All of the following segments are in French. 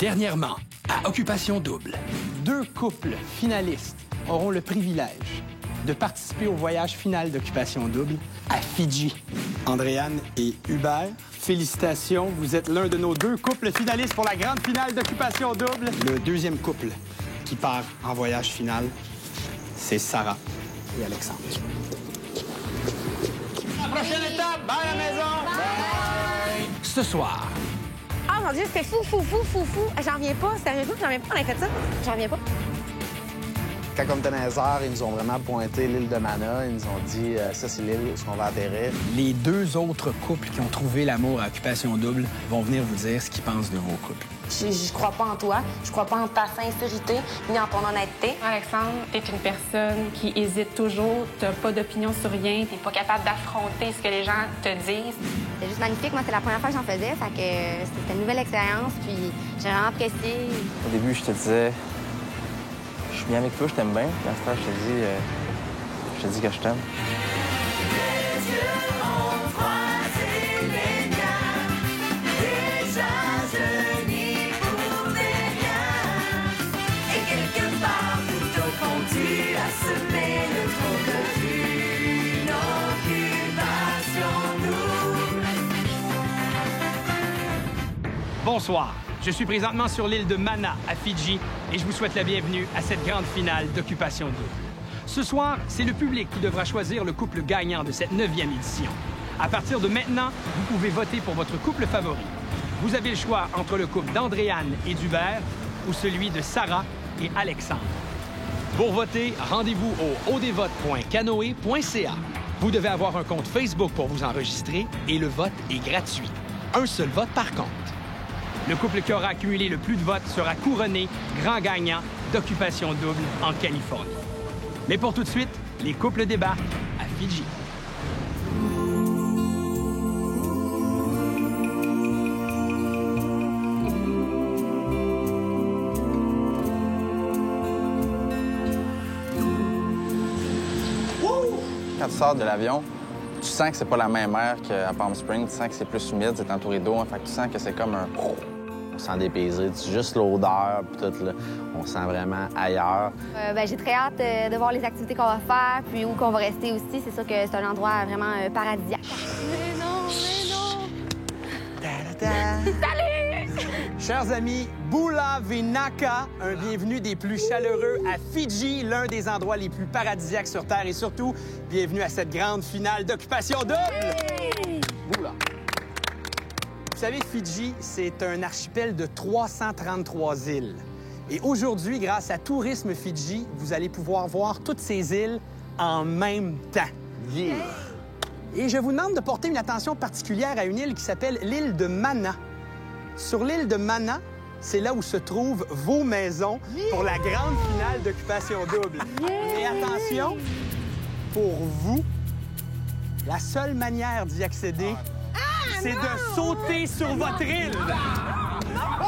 Dernièrement, à Occupation Double. 2 couples finalistes auront le privilège de participer au voyage final d'Occupation Double à Fidji. Andréane et Hubert, félicitations. Vous êtes l'un de nos 2 couples finalistes pour la grande finale d'Occupation Double. Le 2e couple qui part en voyage final, c'est Sarah et Alexandre. La prochaine étape, bye à la maison! Bye! Ce soir, Oh mon Dieu, c'était fou. J'en reviens pas. Sérieusement, j'en reviens pas qu'on ait fait ça. J'en reviens pas. Quand on était dans les airs, ils nous ont vraiment pointé l'île de Mana. Ils nous ont dit ça, c'est l'île où on va atterrir. Les 2 autres couples qui ont trouvé l'amour à Occupation Double vont venir vous dire ce qu'ils pensent de vos couples. Je crois pas en toi. Je crois pas en ta sincérité ni en ton honnêteté. Alexandre, t'es une personne qui hésite toujours. T'as pas d'opinion sur rien. T'es pas capable d'affronter ce que les gens te disent. C'est juste magnifique. Moi, c'est la première fois que j'en faisais. Fait que c'était une nouvelle expérience. Puis j'ai vraiment apprécié. Au début, je te disais, je suis bien avec toi, je t'aime bien. Puis à ce temps, je te dis que je t'aime. Bonsoir. Je suis présentement sur l'île de Mana, à Fidji, et je vous souhaite la bienvenue à cette grande finale d'Occupation Double. Ce soir, c'est le public qui devra choisir le couple gagnant de cette 9e édition. À partir de maintenant, vous pouvez voter pour votre couple favori. Vous avez le choix entre le couple d'Andréane et d'Hubert ou celui de Sarah et Alexandre. Pour voter, rendez-vous au odvote.canoe.ca. Vous devez avoir un compte Facebook pour vous enregistrer et le vote est gratuit. Un seul vote par contre. Le couple qui aura accumulé le plus de votes sera couronné grand gagnant d'Occupation Double en Californie. Mais pour tout de suite, les couples débarquent à Fidji. Quand tu sors de l'avion, tu sens que c'est pas la même mer qu'à Palm Springs. Tu sens que c'est plus humide, c'est entouré d'eau. Fait que tu sens que c'est comme un... On sent dépaysé. Juste l'odeur, puis tout, là, on sent vraiment ailleurs. J'ai très hâte de voir les activités qu'on va faire, puis où qu'on va rester aussi. C'est sûr que c'est un endroit vraiment paradisiaque. Mais non! Salut! Chers amis, Bula Vinaka, un bienvenue des plus chaleureux à Fidji, l'un des endroits les plus paradisiaques sur Terre. Et surtout, bienvenue à cette grande finale d'Occupation Double! Hey! Bula. Vous savez, Fidji, c'est un archipel de 333 îles. Et aujourd'hui, grâce à Tourisme Fidji, vous allez pouvoir voir toutes ces îles en même temps. Yeah. Et je vous demande de porter une attention particulière à une île qui s'appelle l'île de Mana. Sur l'île de Mana, c'est là où se trouvent vos maisons pour la grande finale d'Occupation Double. Et attention, pour vous, la seule manière d'y accéder, c'est de sauter sur votre île.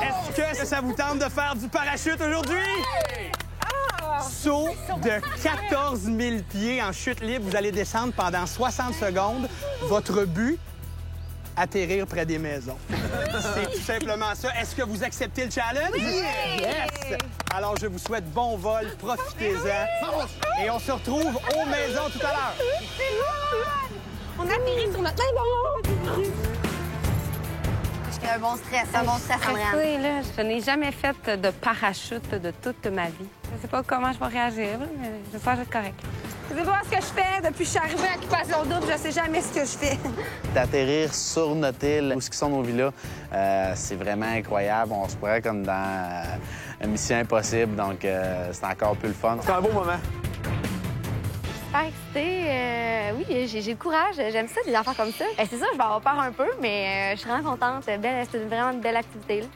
Est-ce que ça vous tente de faire du parachute aujourd'hui? Saut de 14 000 pieds en chute libre. Vous allez descendre pendant 60 secondes. Votre but, atterrir près des maisons. C'est tout simplement ça. Est-ce que vous acceptez le challenge? Oui! Yes! Alors, je vous souhaite bon vol. Profitez-en. Et on se retrouve aux maisons tout à l'heure. On atterrit sur notre maison. J'ai un bon stress, Andréane. Là, je n'ai jamais fait de parachute de toute ma vie. Je sais pas comment je vais réagir, mais j'espère que je vais être correct. Je sais pas ce que je fais depuis que je suis arrivée à Occupation Double. Je sais jamais ce que je fais. D'atterrir sur notre île, où sont nos villas, c'est vraiment incroyable. On se croirait comme dans une mission impossible, donc c'est encore plus le fun. C'est un beau moment. Super excitée. Oui, j'ai le courage. J'aime ça, des affaires comme ça. C'est sûr, je vais avoir peur un peu, mais je suis vraiment contente. C'est vraiment une belle activité. Là.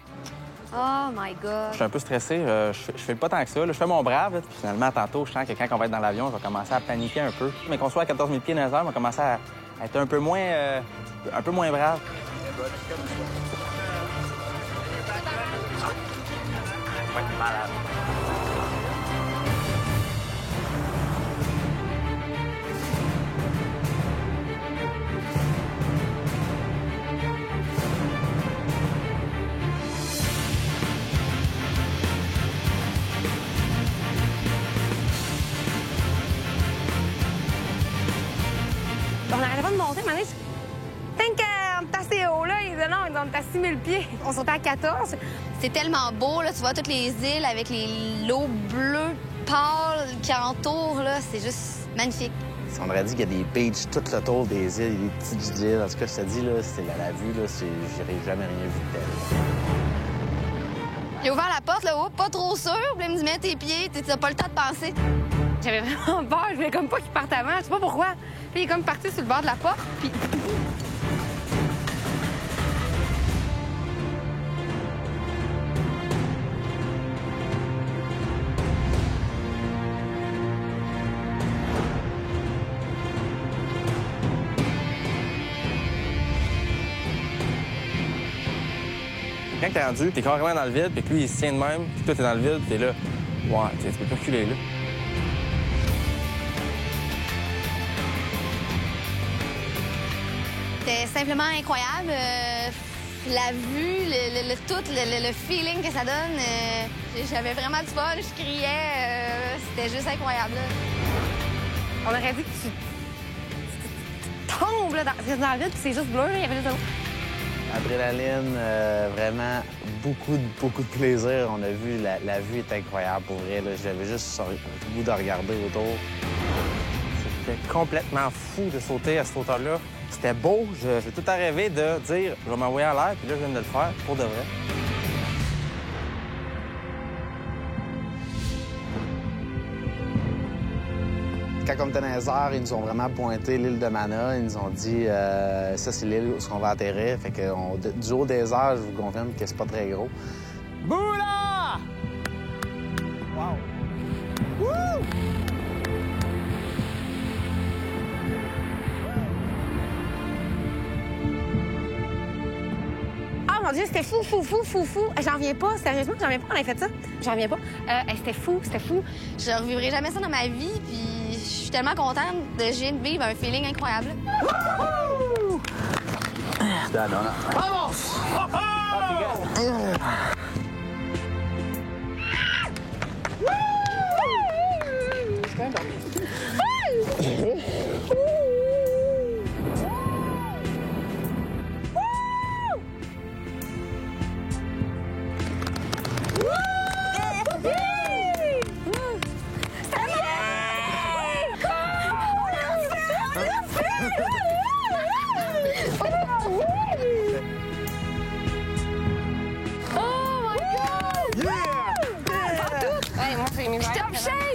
Oh my God. Je suis un peu stressé. Je fais pas tant que ça. Là. Je fais mon brave. Là. Puis finalement, tantôt, je sens que quand on va être dans l'avion, je vais commencer à paniquer un peu. Mais qu'on soit à 14 000 pieds dans les airs, on va commencer à être un peu moins brave. Ouais, malade. monter, mais tant qu'on est assez haut, là, ils disaient non, on est à 6 000 pieds. On sautait à 14. C'est tellement beau, là. Tu vois toutes les îles avec l'eau bleue pâle qui entoure, là. C'est juste magnifique. On aurait dit qu'il y a des beaches tout le tour des îles, des petites îles. En tout cas, je te dis, là, c'est la vue, là, j'aurais jamais rien vu de tel. J'ai ouvert la porte, là, oh, pas trop sûr. Puis là, il me dit, mets tes pieds, t'as pas le temps de penser. J'avais vraiment peur. Je voulais comme pas qu'il parte avant. Je sais pas pourquoi. Puis il est comme parti sur le bord de la porte. Puis... Quand t'es rendu, t'es carrément dans le vide, puis que lui, il se tient de même, puis toi, t'es dans le vide, t'es là. Ouais, tu peux plus reculer, là. C'était simplement incroyable. La vue, le feeling que ça donne. J'avais vraiment du fun, je criais. C'était juste incroyable. Là. On aurait dit que tu tombes là, dans le vide, puis c'est juste bleu, là, il y avait juste de l'eau. Adrénaline, vraiment beaucoup de plaisir. On a vu, la vue est incroyable pour vrai. J'avais juste le goût de regarder autour. C'était complètement fou de sauter à cette hauteur-là. C'était beau. J'ai tout le temps rêvé de dire je vais m'envoyer en l'air, puis là, je viens de le faire pour de vrai. Quand on était dans les airs, ils nous ont vraiment pointé l'île de Mana. Ils nous ont dit ça, c'est l'île où on va atterrir. Fait que du haut des airs, je vous confirme que c'est pas très gros. Boula! Wow! Woo! Oh mon Dieu, c'était fou. J'en reviens pas, sérieusement, j'en reviens pas qu'on ait fait ça. J'en reviens pas. C'était fou. Je ne revivrai jamais ça dans ma vie, puis je suis tellement contente de vivre un feeling incroyable.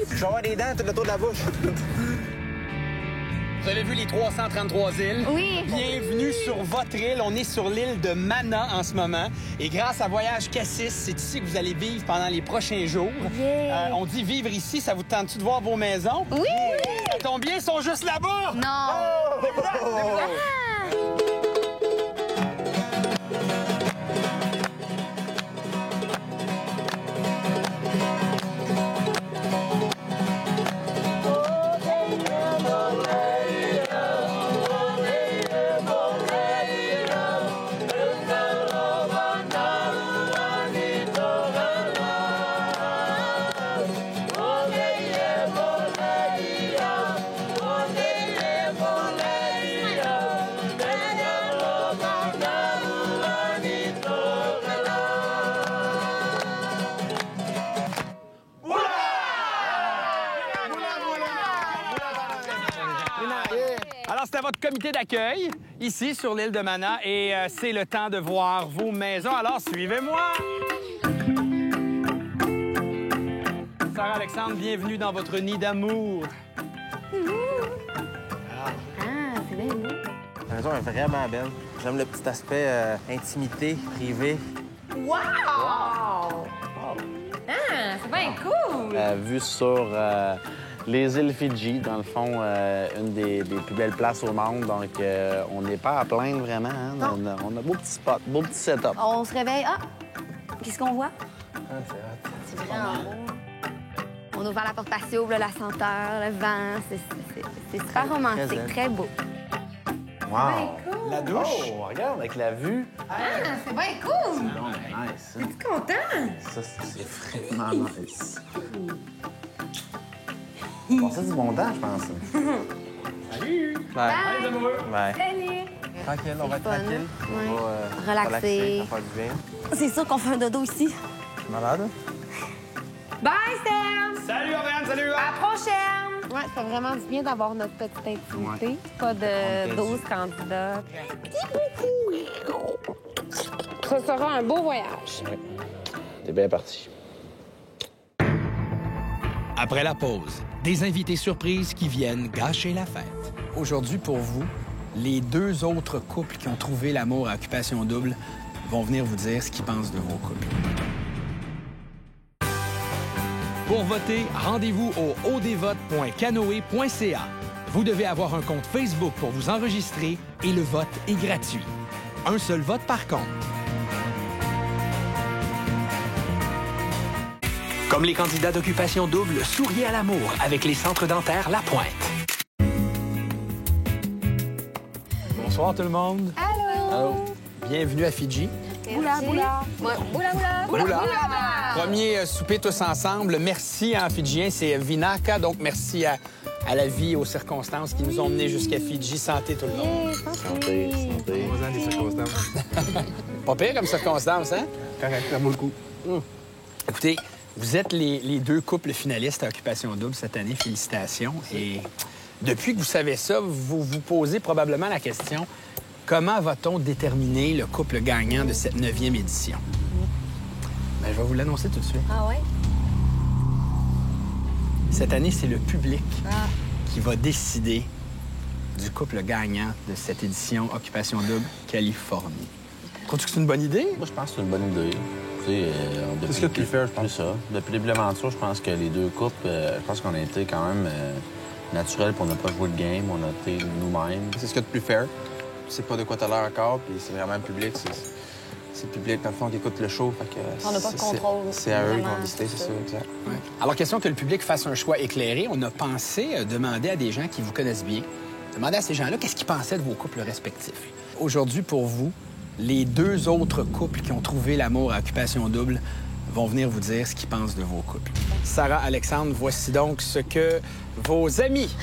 Je vais avoir des dents tout le tour de la bouche. Vous avez vu les 333 îles? Oui. Bienvenue sur votre île. On est sur l'île de Mana en ce moment. Et grâce à Voyage Cassis, c'est ici que vous allez vivre pendant les prochains jours. Yeah. On dit vivre ici, ça vous tente-tu de voir vos maisons? Oui! Ça tombe bien, ils sont juste là-bas! Non! Alors, c'est à votre comité d'accueil, ici, sur l'île de Mana, et c'est le temps de voir vos maisons. Alors, suivez-moi! Sarah Alexandre, bienvenue dans votre nid d'amour. Ah, c'est bien beau. La maison est vraiment belle. J'aime le petit aspect intimité, privé. Wow! Ah, c'est bien cool! Vue sur les îles Fidji, dans le fond, une des plus belles places au monde. Donc, on n'est pas à plaindre vraiment. Hein? On a beau petit spot, beau petit setup. On se réveille. Ah! Qu'est-ce qu'on voit? Ah, c'est hot. C'est vraiment beau. On a ouvert la porte patio, là, la senteur, le vent. C'est super romantique, très beau. Wow! La douche? Oh, regarde, avec la vue. Ah, c'est bien cool! Non, nice. Hein? Es-tu content? Ça, c'est vraiment nice. On passait du bon temps, je pense. Salut! Bye. Allez, amoureux! Bye. Salut! Tranquille, on va être fun, tranquille. hein? On va Ouais. Relaxer. ça va faire du bien. C'est sûr qu'on fait un dodo ici. Je suis malade. Bye, Sam! Salut, Auvergne! Salut! À la prochaine! Ouais, ça fait vraiment du bien d'avoir notre petite intimité. Pas de 12 candidats. Ce sera un beau voyage. T'es bien parti. Après la pause, des invités surprises qui viennent gâcher la fête. Aujourd'hui, pour vous, les 2 autres couples qui ont trouvé l'amour à Occupation Double vont venir vous dire ce qu'ils pensent de vos couples. Pour voter, rendez-vous au odvote.canoe.ca. Vous devez avoir un compte Facebook pour vous enregistrer et le vote est gratuit. Un seul vote par contre. Comme les candidats d'Occupation Double, souriez à l'amour avec les centres dentaires La Pointe. Bonsoir tout le monde. Allô! Bienvenue à Fidji. Boula, boula. Ouais, boula, boula. Boula. Premier souper tous ensemble. Merci en fidjien, c'est Vinaka. Donc, merci à la vie, aux circonstances qui nous ont menés jusqu'à Fidji. Santé tout le monde. Santé, santé. On des circonstances. Pas pire comme circonstance, hein? Correct, ça vaut le coup. Écoutez, vous êtes les 2 couples finalistes à Occupation Double cette année. Félicitations. Et depuis que vous savez ça, vous vous posez probablement la question, comment va-t-on déterminer le couple gagnant de cette 9e édition? Ben, je vais vous l'annoncer tout de suite. Ah ouais? Cette année, c'est le public qui va décider du couple gagnant de cette édition Occupation Double Californie. Trouves-tu que c'est une bonne idée? Moi, je pense que c'est une bonne idée. Tu sais, C'est ce que tu fais, je pense. C'est ça. Depuis le début de l'aventure, je pense que les 2 couples, je pense qu'on a été quand même naturels pour ne pas jouer le game. On a été nous-mêmes. C'est ce qu'il y a de plus fair. Tu sais pas de quoi t'as l'air encore, puis c'est vraiment le public. C'est le public, dans le fond, qui écoute le show. Fait que On n'a pas de contrôle. C'est à eux qui Vraiment, vont décider, c'est ça, exact. Ouais. Alors, question que le public fasse un choix éclairé. On a pensé demander à des gens qui vous connaissent bien, demander à ces gens-là qu'est-ce qu'ils pensaient de vos couples respectifs. Aujourd'hui, pour vous, les 2 autres couples qui ont trouvé l'amour à Occupation Double vont venir vous dire ce qu'ils pensent de vos couples. Sarah, Alexandre, voici donc ce que vos amis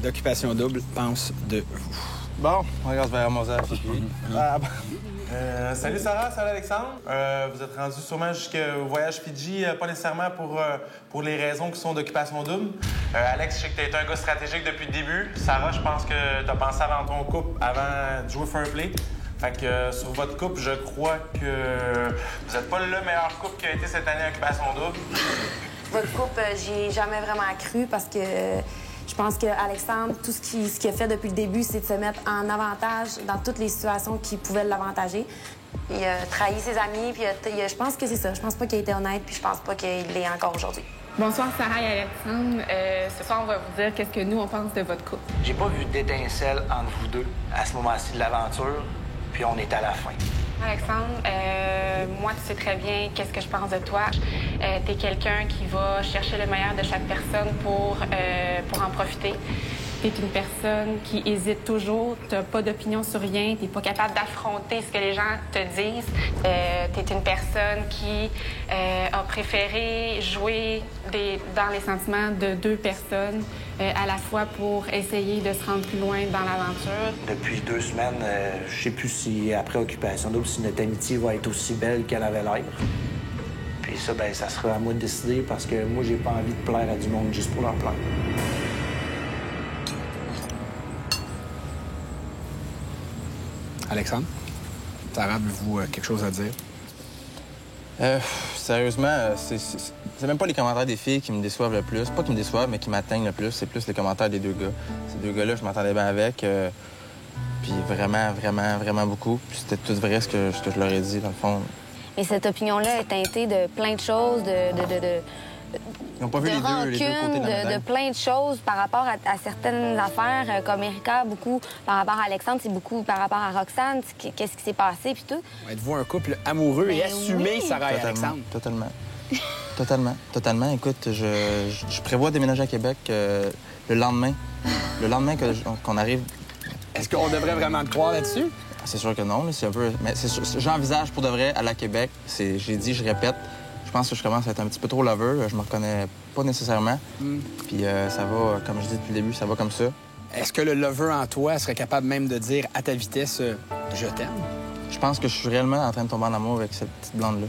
d'Occupation Double pensent de vous. Bon, on regarde vers Mozart. Salut Sarah, salut Alexandre. Vous êtes rendus sûrement jusqu'au voyage Fidji, pas nécessairement pour les raisons qui sont d'Occupation Double. Alex, je sais que tu été un gars stratégique depuis le début. Sarah, je pense que tu as pensé avant ton couple, avant de jouer Fair Play. Fait que sur votre couple, je crois que vous n'êtes pas le meilleur couple qui a été cette année à Occupation Double. Votre couple, j'y ai jamais vraiment cru parce que je pense qu'Alexandre, tout ce qu'il a fait depuis le début, c'est de se mettre en avantage dans toutes les situations qui pouvaient l'avantager. Il a trahi ses amis, puis je pense que c'est ça. Je pense pas qu'il a été honnête, puis je pense pas qu'il l'est encore aujourd'hui. Bonsoir Sarah et Alexandre. Ce soir, on va vous dire qu'est-ce que nous, on pense de votre couple. J'ai pas vu d'étincelle entre vous deux à ce moment-ci de l'aventure, puis on est à la fin. Alexandre, moi, tu sais très bien qu'est-ce que je pense de toi. T'es quelqu'un qui va chercher le meilleur de chaque personne pour en profiter. T'es une personne qui hésite toujours, t'as pas d'opinion sur rien, t'es pas capable d'affronter ce que les gens te disent. T'es une personne qui a préféré jouer dans les sentiments de 2 personnes à la fois pour essayer de se rendre plus loin dans l'aventure. Depuis 2 semaines, je sais plus si, après Occupation Double, si notre amitié va être aussi belle qu'elle avait l'air. Puis ça, ben, ça sera à moi de décider parce que moi, j'ai pas envie de plaire à du monde juste pour leur plaire. Alexandre, Sarah, avez-vous quelque chose à dire? Sérieusement, c'est même pas les commentaires des filles qui me déçoivent le plus. Pas qui me déçoivent, mais qui m'atteignent le plus. C'est plus les commentaires des 2 gars. Ces 2 gars-là, je m'entendais bien avec. Puis vraiment, vraiment, vraiment beaucoup. Puis c'était tout vrai ce que je leur ai dit, dans le fond. Et cette opinion-là est teintée de plein de choses, Ils n'ont pas vu les 2 côtés de la médaille. de plein de choses par rapport à certaines affaires, comme Erika, beaucoup par rapport à Alexandre, c'est beaucoup par rapport à Roxane, qu'est-ce qui s'est passé, puis tout. Êtes-vous un couple amoureux et assumé, oui. Sarah et Alexandre? Totalement. Écoute, je prévois déménager à Québec le lendemain. Le lendemain qu'on arrive. Est-ce qu'on devrait vraiment te croire là-dessus? C'est sûr que non, mais c'est un peu. Mais j'envisage pour de vrai aller à Québec. J'ai dit, je répète. Je pense que je commence à être un petit peu trop lover. Je me reconnais pas nécessairement. Puis ça va, comme je dis depuis le début, ça va comme ça. Est-ce que le lover en toi serait capable même de dire à ta vitesse « je t'aime ». Je pense que je suis réellement en train de tomber en amour avec cette petite blonde-là.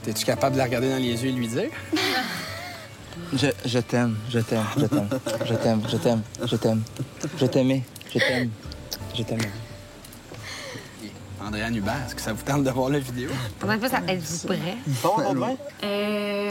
Es-tu capable de la regarder dans les yeux et lui dire? Je t'aime, je t'aime, je t'aime, je t'aime, je t'aime, je t'aime, je t'aimais, je t'aime, je t'aime. Andréane Hubert, est-ce que ça vous tente de voir la vidéo? Êtes-vous prêt?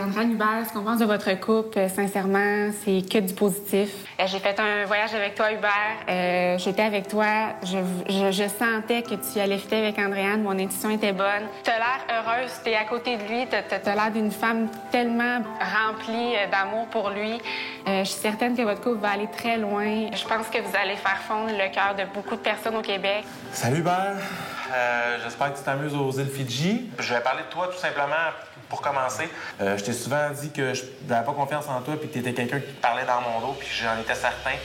Andréane Hubert, ce qu'on pense de votre couple, sincèrement, c'est que du positif. J'ai fait un voyage avec toi, Hubert. J'étais avec toi. Je sentais que tu allais fitter avec Andréane. Mon intuition était bonne. T'as l'air heureuse. T'es à côté de lui. T'as l'air d'une femme tellement remplie d'amour pour lui. Je suis certaine que votre couple va aller très loin. Je pense que vous allez faire fondre le cœur de beaucoup de personnes au Québec. Salut, Hubert. J'espère que tu t'amuses aux îles Fidji. Je vais parler de toi tout simplement pour commencer. Je t'ai souvent dit que je n'avais pas confiance en toi puis que tu étais quelqu'un qui parlait dans mon dos puis j'en étais certain.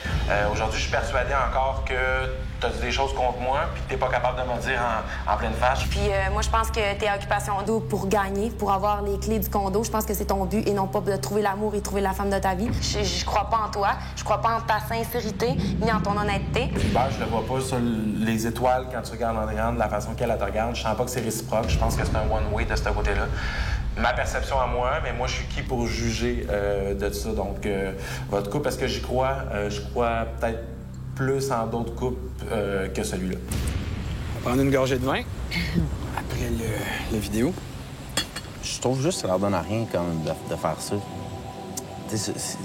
Aujourd'hui, je suis persuadé encore que tu as dit des choses contre moi puis que tu n'es pas capable de me dire en pleine face. Puis moi, je pense que tu es à Occupation Double pour gagner, pour avoir les clés du condo. Je pense que c'est ton but et non pas de trouver l'amour et trouver la femme de ta vie. Je crois pas en toi. Je crois pas en ta sincérité ni en ton honnêteté. Hubert, je le vois pas sur les étoiles quand tu regardes Andréane, de la façon qu'elle te regarde. Je sens pas que c'est réciproque. Je pense que c'est un one-way de ce côté-là. Ma perception à moi, mais moi, je suis qui pour juger de ça? Donc, votre couple, est-ce que j'y crois? Je crois peut-être plus en d'autres couples que celui-là. On va prendre une gorgée de vin après la vidéo. Je trouve juste que ça leur donne à rien comme de faire ça.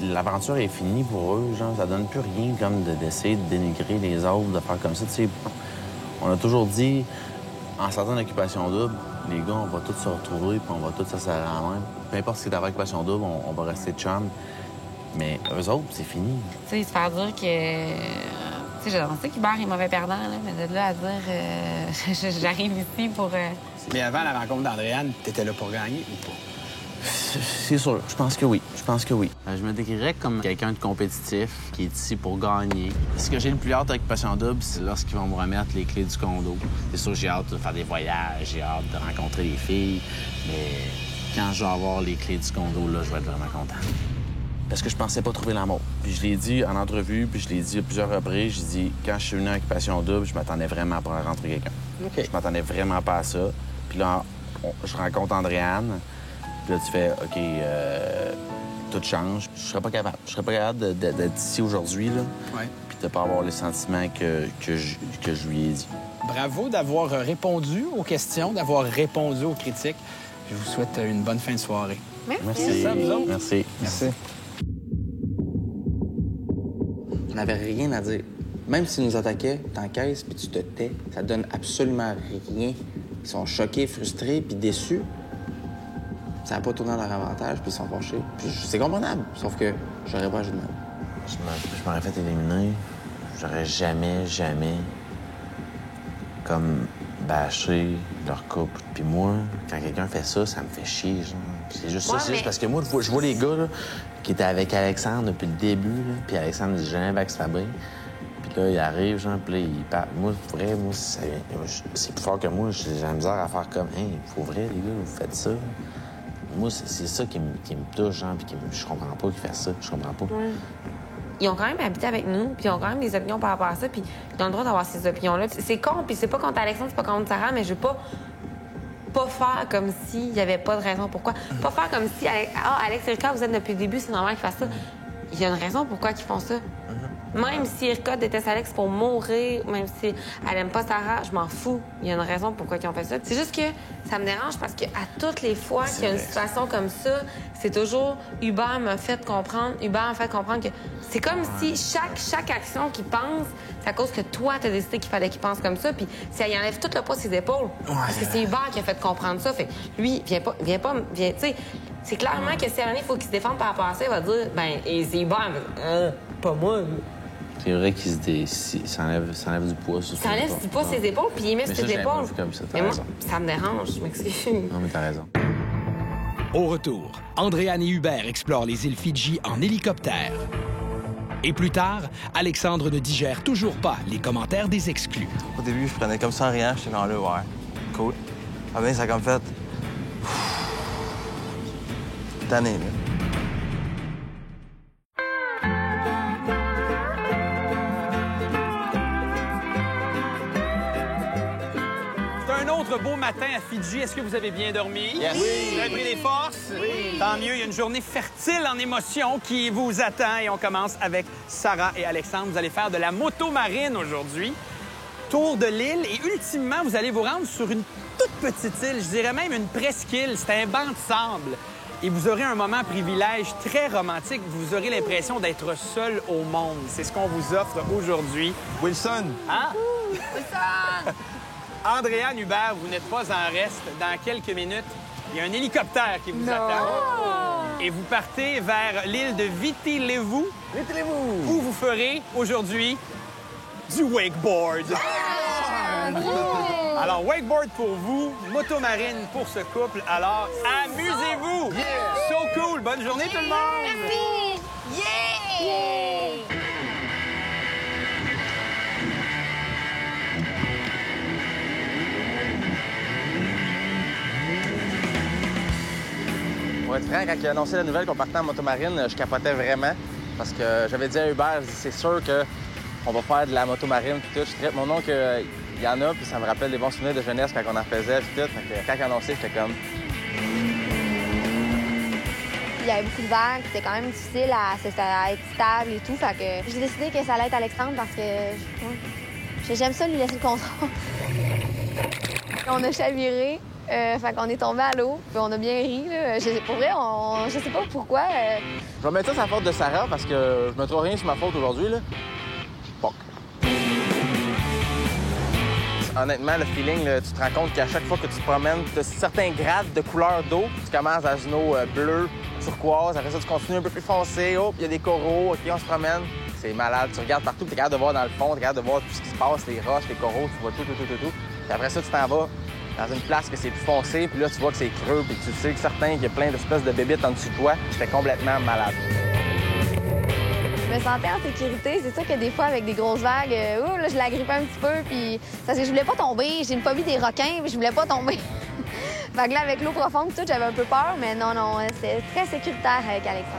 L'aventure est finie pour eux, genre, ça donne plus rien comme d'essayer de dénigrer les autres, de faire comme ça. T'sais, on a toujours dit, en sortant d'Occupation Double, les gars, on va tous se retrouver puis on va tous se serrer la main. Peu importe ce qui est avec Occupation Double, on va rester chum. Mais eux autres, c'est fini. Tu sais, se faire dire que... Tu sais, je sais qu'Hubert est mauvais perdant, là, mais de là à dire j'arrive ici pour... Mais avant la rencontre d'Andréane, t'étais là pour gagner ou pas? C'est sûr, je pense que oui. Je pense que oui. Je me décrirais comme quelqu'un de compétitif qui est ici pour gagner. Ce que j'ai le plus hâte avec Occupation Double, c'est lorsqu'ils vont me remettre les clés du condo. C'est sûr, j'ai hâte de faire des voyages, j'ai hâte de rencontrer des filles, mais quand je vais avoir les clés du condo, là, je vais être vraiment content. Parce que je pensais pas trouver l'amour. Puis je l'ai dit en entrevue, puis je l'ai dit à plusieurs reprises. J'ai dit, quand je suis venu à Occupation Double, je m'attendais vraiment pas à rencontrer quelqu'un. OK. Je m'attendais vraiment pas à ça. Puis là, je rencontre Andréane. Puis là, tu fais, OK, tout change. Je serais pas capable. Je serais pas capable d'être ici aujourd'hui, là. Ouais. Puis de pas avoir les sentiments que je lui ai dit. Bravo d'avoir répondu aux questions, d'avoir répondu aux critiques. Je vous souhaite une bonne fin de soirée. Merci. Merci. Merci. On n'avait rien à dire. Même s'ils nous attaquaient, t'encaisses puis tu te tais. Ça donne absolument rien. Ils sont choqués, frustrés puis déçus. Ça n'a pas tourné à leur avantage, puis ils sont fâchés. Puis c'est comprenable, sauf que j'aurais pas agi de même. Je m'aurais fait éliminer. J'aurais jamais comme bâché leur couple. Puis moi, quand quelqu'un fait ça, ça me fait chier, genre. C'est juste ça, c'est juste parce que moi, je vois les gars là, qui étaient avec Alexandre depuis le début, là, puis Alexandre dit jamais backstabber. Puis là, il arrive, genre, puis là, il parle. Moi, pour vrai, moi, c'est plus fort que moi. J'ai la misère à faire comme, hey, faut vrai, les gars, vous faites ça. Moi, c'est ça qui me touche, genre, puis je comprends pas qu'ils fassent ça. Je comprends pas. Ouais. Ils ont quand même habité avec nous, puis ils ont quand même des opinions par rapport à ça, puis ils ont le droit d'avoir ces opinions-là. C'est con, puis c'est pas contre Alexandre, c'est pas contre Sarah, mais je veux pas faire comme s'il y avait pas de raison pourquoi. Pas faire comme si, Alex et Erika, vous êtes depuis le début, c'est normal qu'ils fassent ça. Il y a une raison pourquoi ils font ça. Même si Erika déteste Alex pour mourir, même si elle aime pas Sarah, je m'en fous. Il y a une raison pourquoi ils ont fait ça. C'est juste que ça me dérange parce que à toutes les fois qu'il y a une situation comme ça, c'est toujours Hubert m'a fait comprendre que c'est comme si chaque action qu'il pense, c'est à cause que toi, t'as décidé qu'il fallait qu'il pense comme ça, puis ça y enlève tout le poids de ses épaules. Parce que c'est Hubert qui a fait comprendre ça. Fait lui, viens pas, tu sais, c'est clairement que si il faut qu'il se défende par rapport à ça, il va dire, ben, et c'est Hubert, pas moi. C'est vrai qu'il s'enlève du poids sur ses épaules. Ça enlève du poids sur ses épaules, puis il met sur ses épaules. Comme ça, mais moi, ça me dérange, je m'excuse. Non, mais t'as raison. Au retour, Andréane et Hubert explorent les îles Fidji en hélicoptère. Et plus tard, Alexandre ne digère toujours pas les commentaires des exclus. Au début, je prenais comme ça en riant, j'étais genre là, ouais, cool. Ah bien, ça a comme fait... Tanné, là. votre beau matin à Fidji. Est-ce que vous avez bien dormi? Yes. Oui. Vous avez pris des forces? Oui. Tant mieux, il y a une journée fertile en émotions qui vous attend. Et on commence avec Sarah et Alexandre. Vous allez faire de la moto marine aujourd'hui. Tour de l'île et ultimement, vous allez vous rendre sur une toute petite île, je dirais même une presqu'île. C'est un banc de sable. Et vous aurez un moment privilège très romantique. Vous aurez l'impression d'être seul au monde. C'est ce qu'on vous offre aujourd'hui. Wilson! Hein? Wilson! Andréane Hubert, vous n'êtes pas en reste. Dans quelques minutes, il y a un hélicoptère qui vous attend. Et vous partez vers l'île de Viti Levu. Où vous ferez aujourd'hui du wakeboard. Alors, wakeboard pour vous, motomarine pour ce couple. Alors, amusez-vous! So cool! Bonne journée, tout le monde! Merci! Yeah! Pour être franc, quand il a annoncé la nouvelle qu'on partait en motomarine, je capotais vraiment. Parce que j'avais dit à Hubert, c'est sûr qu'on va faire de la motomarine puis tout. Mon oncle, il y en a, puis ça me rappelle des bons souvenirs de jeunesse quand on en faisait puis tout. Fait que quand il a annoncé, j'étais comme... Il y avait beaucoup de vagues, c'était quand même difficile à être stable et tout. Fait que j'ai décidé que ça allait être Alexandre parce que j'aime ça lui laisser le contrôle. On a chaviré, fait qu'on est tombé à l'eau, puis on a bien ri. Là. Pour vrai, je sais pas pourquoi. Je vais mettre ça sur la faute de Sarah parce que je me trouve rien sur ma faute aujourd'hui, là. Poc. Honnêtement, le feeling, là, tu te rends compte qu'à chaque fois que tu te promènes, tu as certains grades de couleur d'eau. Tu commences dans une eau bleue, turquoise, après ça, tu continues un peu plus foncé. Oh, il y a des coraux, OK, on se promène. C'est malade. Tu regardes partout, tu es capable de voir dans le fond, tu es capable de voir tout ce qui se passe, les roches, les coraux, tu vois tout. Puis après ça, tu t'en vas dans une place que c'est plus foncé, puis là, tu vois que c'est creux, puis tu sais que certains, qu'il y a plein d'espèces de bébites en dessous de toi. J'étais complètement malade. Je me sentais en sécurité. C'est sûr que des fois, avec des grosses vagues, là, je l'agrippais un petit peu, puis parce que je voulais pas tomber. J'ai une phobie des requins, puis je voulais pas tomber. Fait que là, avec l'eau profonde, tout, j'avais un peu peur, mais non, c'était très sécuritaire avec Alexandre.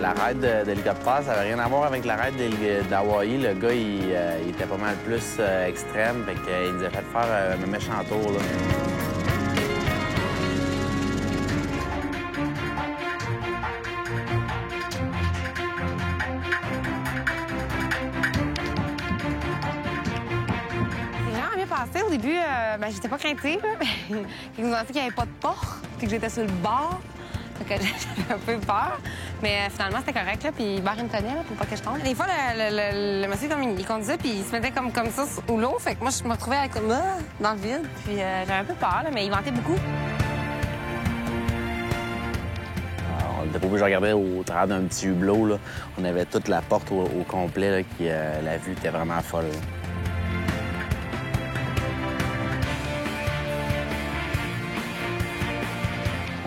La ride d'hélicoptère, ça n'avait rien à voir avec la ride d'Hawaï. Le gars, il était pas mal plus extrême, fait qu'il nous a fait faire un méchant tour, là. C'est vraiment bien passé. Au début, j'étais pas craintive. Ils nous ont dit qu'il n'y avait pas de porte, puis que j'étais sur le bord. Fait que j'avais un peu peur. Mais finalement, c'était correct, là. Puis Hubert, il me tenait, là, pour pas que je tombe. Des fois, le monsieur, comme il conduisait, puis il se mettait comme ça sous l'eau. Fait que moi, je me retrouvais comme dans le vide. Puis j'avais un peu peur, là, mais il ventait beaucoup. On était pas obligé de regarder au travers d'un petit hublot, là. On avait toute la porte au complet, là, qui, la vue était vraiment folle, là.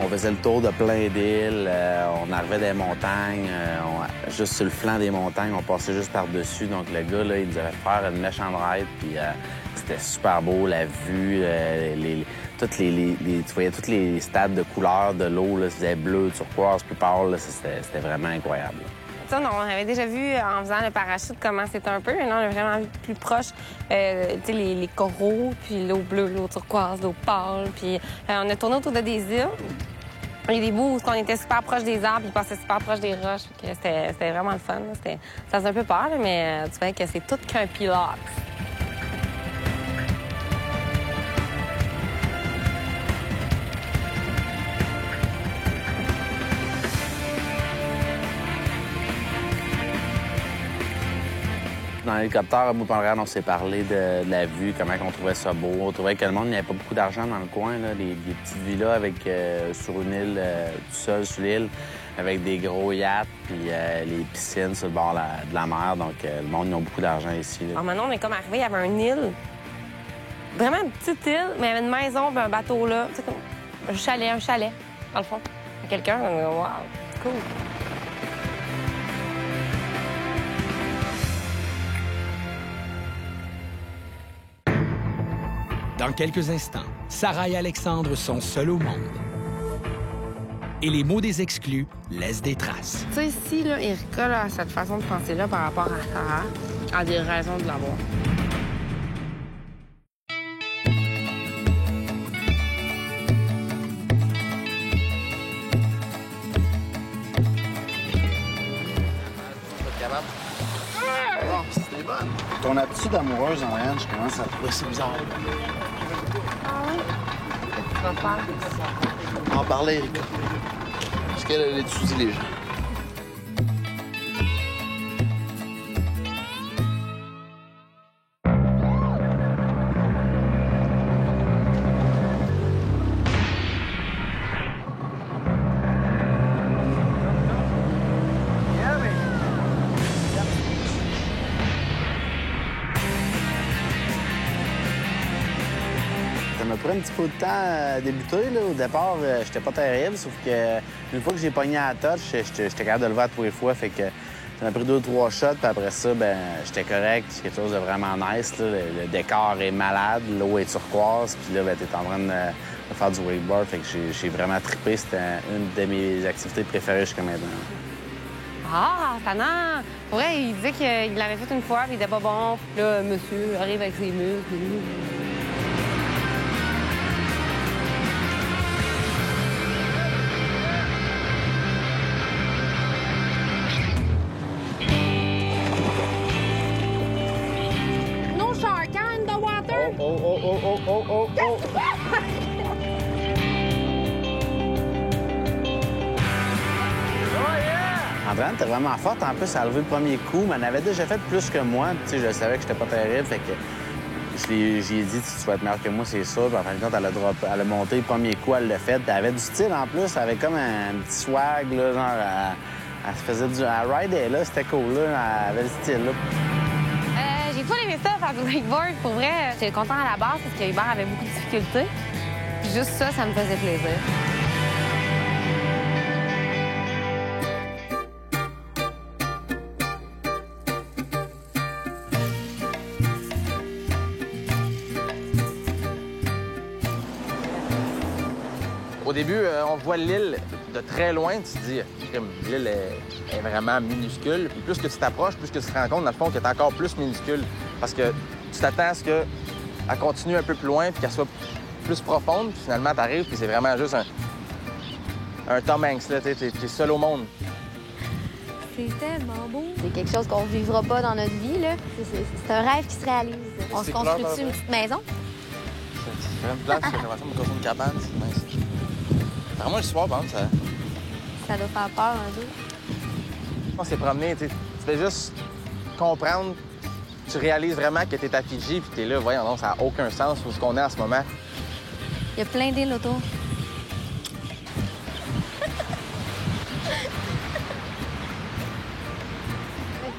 On faisait le tour de plein d'îles, on arrivait des montagnes, juste sur le flanc des montagnes, on passait juste par-dessus. Donc le gars, là, il nous avait fait faire une méchante ride, puis c'était super beau, la vue, tu voyais tous les stades de couleurs de l'eau, c'était bleu, turquoise, plus pâle, c'était vraiment incroyable. Ça, non, on avait déjà vu en faisant le parachute comment c'était un peu, mais là, on a vraiment vu plus proche, les coraux, puis l'eau bleue, l'eau turquoise, l'eau pâle, puis on a tourné autour de des îles. Il y a des bouts où on était super proche des arbres, puis il passait super proche des roches. C'était vraiment le fun. Ça faisait un peu peur, là, mais tu vois que c'est tout qu'un pilote. Dans l'hélicoptère, moi, pendant on s'est parlé de la vue, comment on trouvait ça beau. On trouvait que le monde n'avait pas beaucoup d'argent dans le coin, là, des petites villas avec, sur une île, tout seul sur l'île, avec des gros yachts, puis les piscines sur le bord de la mer. Donc, le monde, ils ont beaucoup d'argent ici. Là. Alors maintenant, on est comme arrivé, il y avait une île, vraiment une petite île, mais il y avait une maison, puis un bateau là, tu sais, comme un chalet, dans le fond. Quelqu'un, wow, cool. Dans quelques instants, Sarah et Alexandre sont seuls au monde. Et les mots des exclus laissent des traces. Tu sais, si là, Erika là, a cette façon de penser-là par rapport à Sarah, a des raisons de l'avoir. Ton attitude amoureuse en rien, je commence à trouver ça bizarre. Ah oui? Qu'est-ce que tu vas faire? En parler, Erika. Parce qu'elle étudie les gens. Ça m'a pris un petit peu de temps à débuter. Là. Au départ, j'étais pas terrible, sauf que une fois que j'ai pogné à la touch, j'étais capable de le voir tous les fois. Fait que ça m'a pris 2 ou 3 shots, puis après ça, ben j'étais correct. C'est quelque chose de vraiment nice. Là. Le décor est malade, l'eau est turquoise, puis là, ben, t'es en train de faire du wakeboard. Fait que j'ai vraiment trippé. C'était une de mes activités préférées jusqu'à maintenant. Ah, Tana! Pour vrai, il disait qu'il l'avait fait une fois, puis il était pas bon. Puis là, monsieur arrive avec ses muscles. No shark in the water! Oh! Andréane était vraiment forte. En plus, elle a levé le premier coup, mais elle avait déjà fait plus que moi. Tu sais, je savais que j'étais pas terrible, fait que j'y ai dit, tu vas être meilleur que moi, c'est sûr. Puis en fin de compte, elle a monté le premier coup, elle l'a fait. Elle avait du style en plus, elle avait comme un petit swag, là, genre, elle se faisait du... Elle ridait, là, c'était cool, là, elle avait le style, là. J'ai pas aimé ça, faire du wakeboard. Pour vrai, j'étais content à la base parce que Hubert avait beaucoup de difficultés. Puis juste ça me faisait plaisir. Au début, on voit l'île de très loin, tu te dis, l'île est vraiment minuscule. Puis plus que tu t'approches, plus que tu te rends compte, dans le fond, qu'elle est encore plus minuscule. Parce que tu t'attends à ce qu'elle continue un peu plus loin, puis qu'elle soit plus profonde. Puis finalement, tu arrives, puis c'est vraiment juste un Tom Hanks, là, t'es seul au monde. C'est tellement beau. C'est quelque chose qu'on vivra pas dans notre vie, là. C'est un rêve qui se réalise. On se construit-tu une petite maison? C'est une place, j'ai l'impression de construire une cabane, c'est nice. Vraiment, le soir, par exemple, Ça doit faire peur un peu. On s'est promené, tu fais juste comprendre, tu réalises vraiment que t'es à Fidji, puis t'es là, voyons, non, ça n'a aucun sens où ce qu'on est en ce moment. Il y a plein d'îles autour.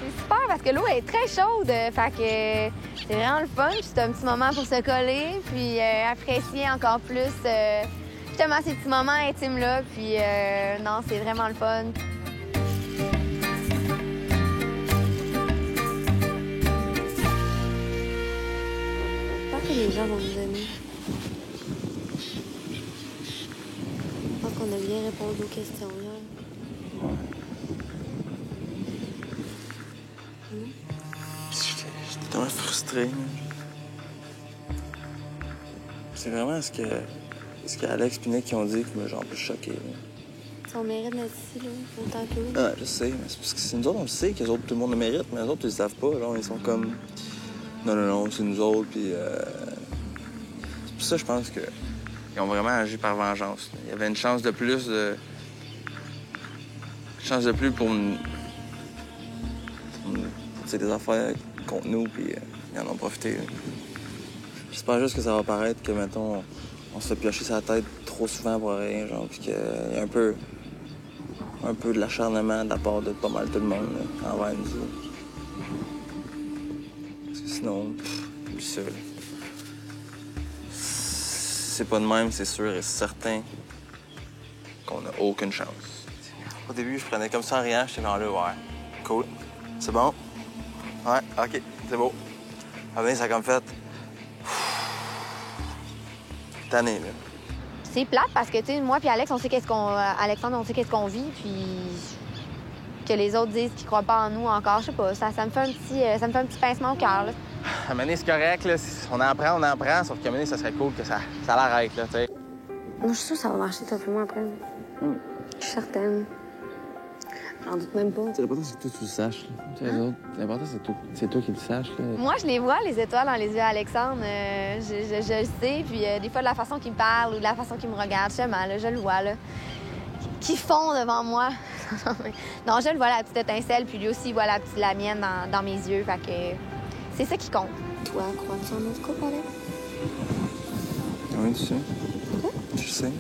C'est super parce que l'eau est très chaude. Fait que c'est vraiment le fun. Puis c'est un petit moment pour se coller, puis apprécier encore plus justement ces petits moments intimes-là. Puis non, c'est vraiment le fun. J'espère que les gens vont nous aimer. Je pense qu'on a bien répondu aux questions hier. J'étais tellement frustré. C'est vraiment ce que Alex et Nick ont dit qui m'a genre plus choqué. On mérite d'être ici, là, autant que nous. Ah, je sais, mais c'est parce que c'est nous autres, on le sait que les autres, tout le monde le mérite, mais les autres, ils le savent pas. Genre, ils sont comme. Non, c'est nous autres, puis. C'est pour ça, je pense qu'ils ont vraiment agi par vengeance. Il y avait une chance de plus de. Une chance de plus pour des affaires contre nous, puis ils en ont profité. J'espère juste que ça va paraître que, mettons, on se fait piocher sa tête trop souvent pour rien, genre, puis qu'il y a un peu de l'acharnement de la part de pas mal tout le monde là, envers nous autres. Parce que sinon, oublie ça. Là. C'est pas de même, c'est sûr et certain qu'on n'a aucune chance. Au début, je prenais comme ça en riant, j'étais genre là, ouais, cool, c'est bon, ouais, OK, c'est beau. Ah bien, ça a comme fait... tanné, là. C'est plate parce que, tu sais, moi puis Alex, on sait Alexandre, on sait qu'est-ce qu'on vit, puis que les autres disent qu'ils croient pas en nous encore, je sais pas, ça me fait un petit pincement au cœur, là. À un moment donné, c'est correct, là. On en prend, sauf qu'à un moment donné, ça serait cool que ça l'arrête, là, tu sais. Moi, je suis sûre que ça va marcher, toi, plus moi, après. Je suis certaine. J'en doute même pas. L'important, c'est que toi, tu le saches. L'important, c'est toi qui le saches. Là. Moi, je les vois, les étoiles dans les yeux d'Alexandre. Je le sais. Puis des fois, de la façon qu'il me parle ou de la façon qu'il me regarde, justement, là, je le vois, là. Qui fond devant moi. Non, je le vois, la petite étincelle. Puis lui aussi, il voit la mienne dans mes yeux. Fait que c'est ça qui compte. Toi, crois-tu en notre couple, Alex? Oui, tu sais. Je sais.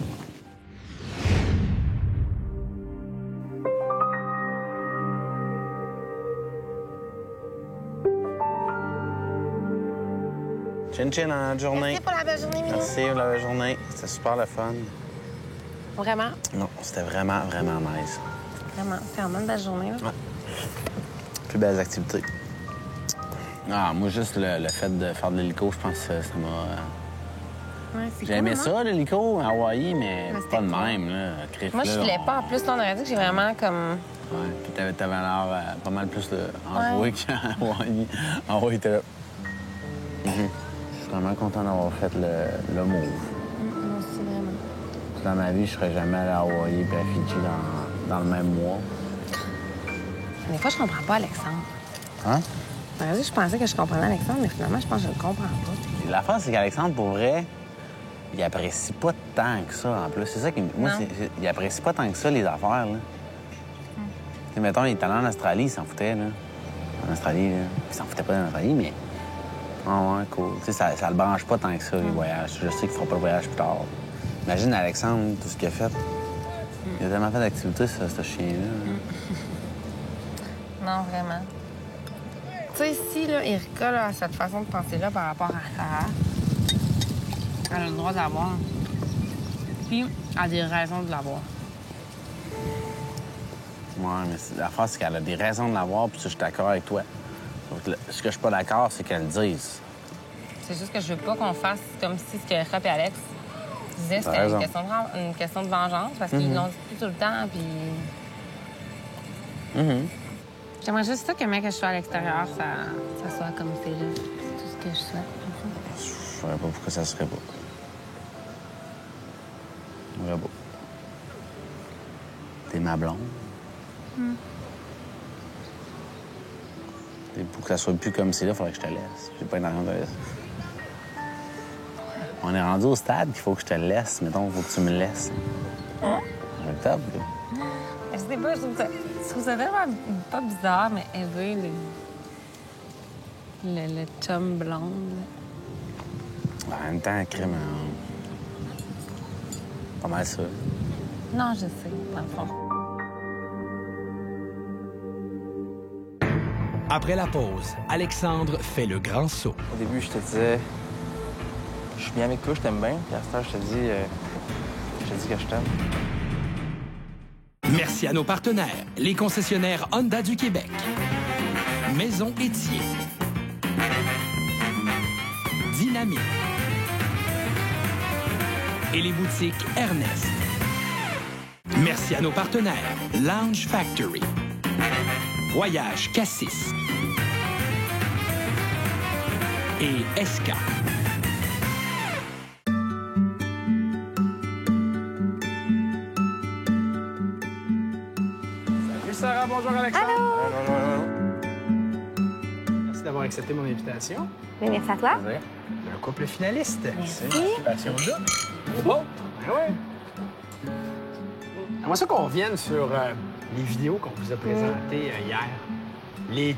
Chin-chin dans la journée. Merci pour la belle journée, Minou. Merci pour la belle journée. C'était super le fun. Vraiment? Non, c'était vraiment, vraiment nice. Vraiment. C'était vraiment une belle journée, là. Ouais. Plus belles activités. Ah, moi, juste le fait de faire de l'hélico, je pense que ça m'a... Ouais, c'est J'ai aimé cool, hein? ça, l'hélico, à Hawaï, mais pas de cool. même, là. Crif, Moi, je là, filais pas. En plus, là, on aurait dit que j'ai vraiment comme... Ouais, puis t'avais l'air pas mal plus enjoué qu'à Hawaï. Hawaï, t'es là... Je suis vraiment content d'avoir fait le move. Moi aussi, vraiment. Dans ma vie, je serais jamais allé à Hawaï et à Fidji dans le même mois. Des fois, je comprends pas Alexandre. Hein? Je pensais que je comprenais Alexandre, mais finalement, je pense que je le comprends pas. L'affaire, c'est qu'Alexandre, pour vrai, il apprécie pas tant que ça, en plus. C'est ça qui... Moi, il apprécie pas tant que ça, les affaires, là. Tu sais, mettons, il est allé en Australie, il s'en foutait, là. En Australie, là. Il s'en foutait pas en Australie, mais... Ah ouais, cool. Tu sais, ça le branche pas tant que ça, les voyages. Je sais qu'il fera pas le voyage plus tard. Imagine Alexandre, tout ce qu'il a fait. Il a tellement fait d'activités, ce chien-là. Non, vraiment. Tu sais, si, là, Erika, là, a cette façon de penser-là par rapport à Sarah, elle a le droit de l'avoir. Puis, elle a des raisons de l'avoir. Ouais, mais l'affaire, c'est qu'elle a des raisons de l'avoir, puis ça, je suis d'accord avec toi. Donc, ce que je suis pas d'accord, c'est qu'elle le dise. C'est juste que je veux pas qu'on fasse comme si ce que Erika et Alex disaient, c'était une question de vengeance, parce qu'ils l'ont dit plus tout le temps, puis... J'aimerais juste ça que, mec, que je sois à l'extérieur, ça soit comme c'est là. C'est tout ce que je souhaite. Je saurais pas pourquoi ça serait pas. J'aimerais pas. T'es ma blonde. Et pour que ça soit plus comme c'est là, il faudrait que je te laisse. J'ai pas l'intention de te laisser. On est rendu au stade qu'il faut que je te laisse. Mettons, il faut que tu me laisses. C'est le top, là. Je sais pas, je trouve ça vraiment pas bizarre, mais Eve, le chum blonde. En même temps, crime, pas mal ça. Non, je sais, dans le fond. Après la pause, Alexandre fait le grand saut. Au début, je te disais, je suis bien avec toi, je t'aime bien. Puis à cette heure, je te dis que je t'aime. Merci à nos partenaires, les concessionnaires Honda du Québec, Maison Étier, Dynamique et les boutiques Ernest. Merci à nos partenaires Lounge Factory, Voyage Cassis et Esca. Salut Sarah, bonjour Alexandre. Allô? Merci d'avoir accepté mon invitation. Mais merci à toi. Un couple finaliste. Merci. Occupation double. Bon, ben ouais. J'aimerais ça qu'on revienne sur les vidéos qu'on vous a présentées hier. Les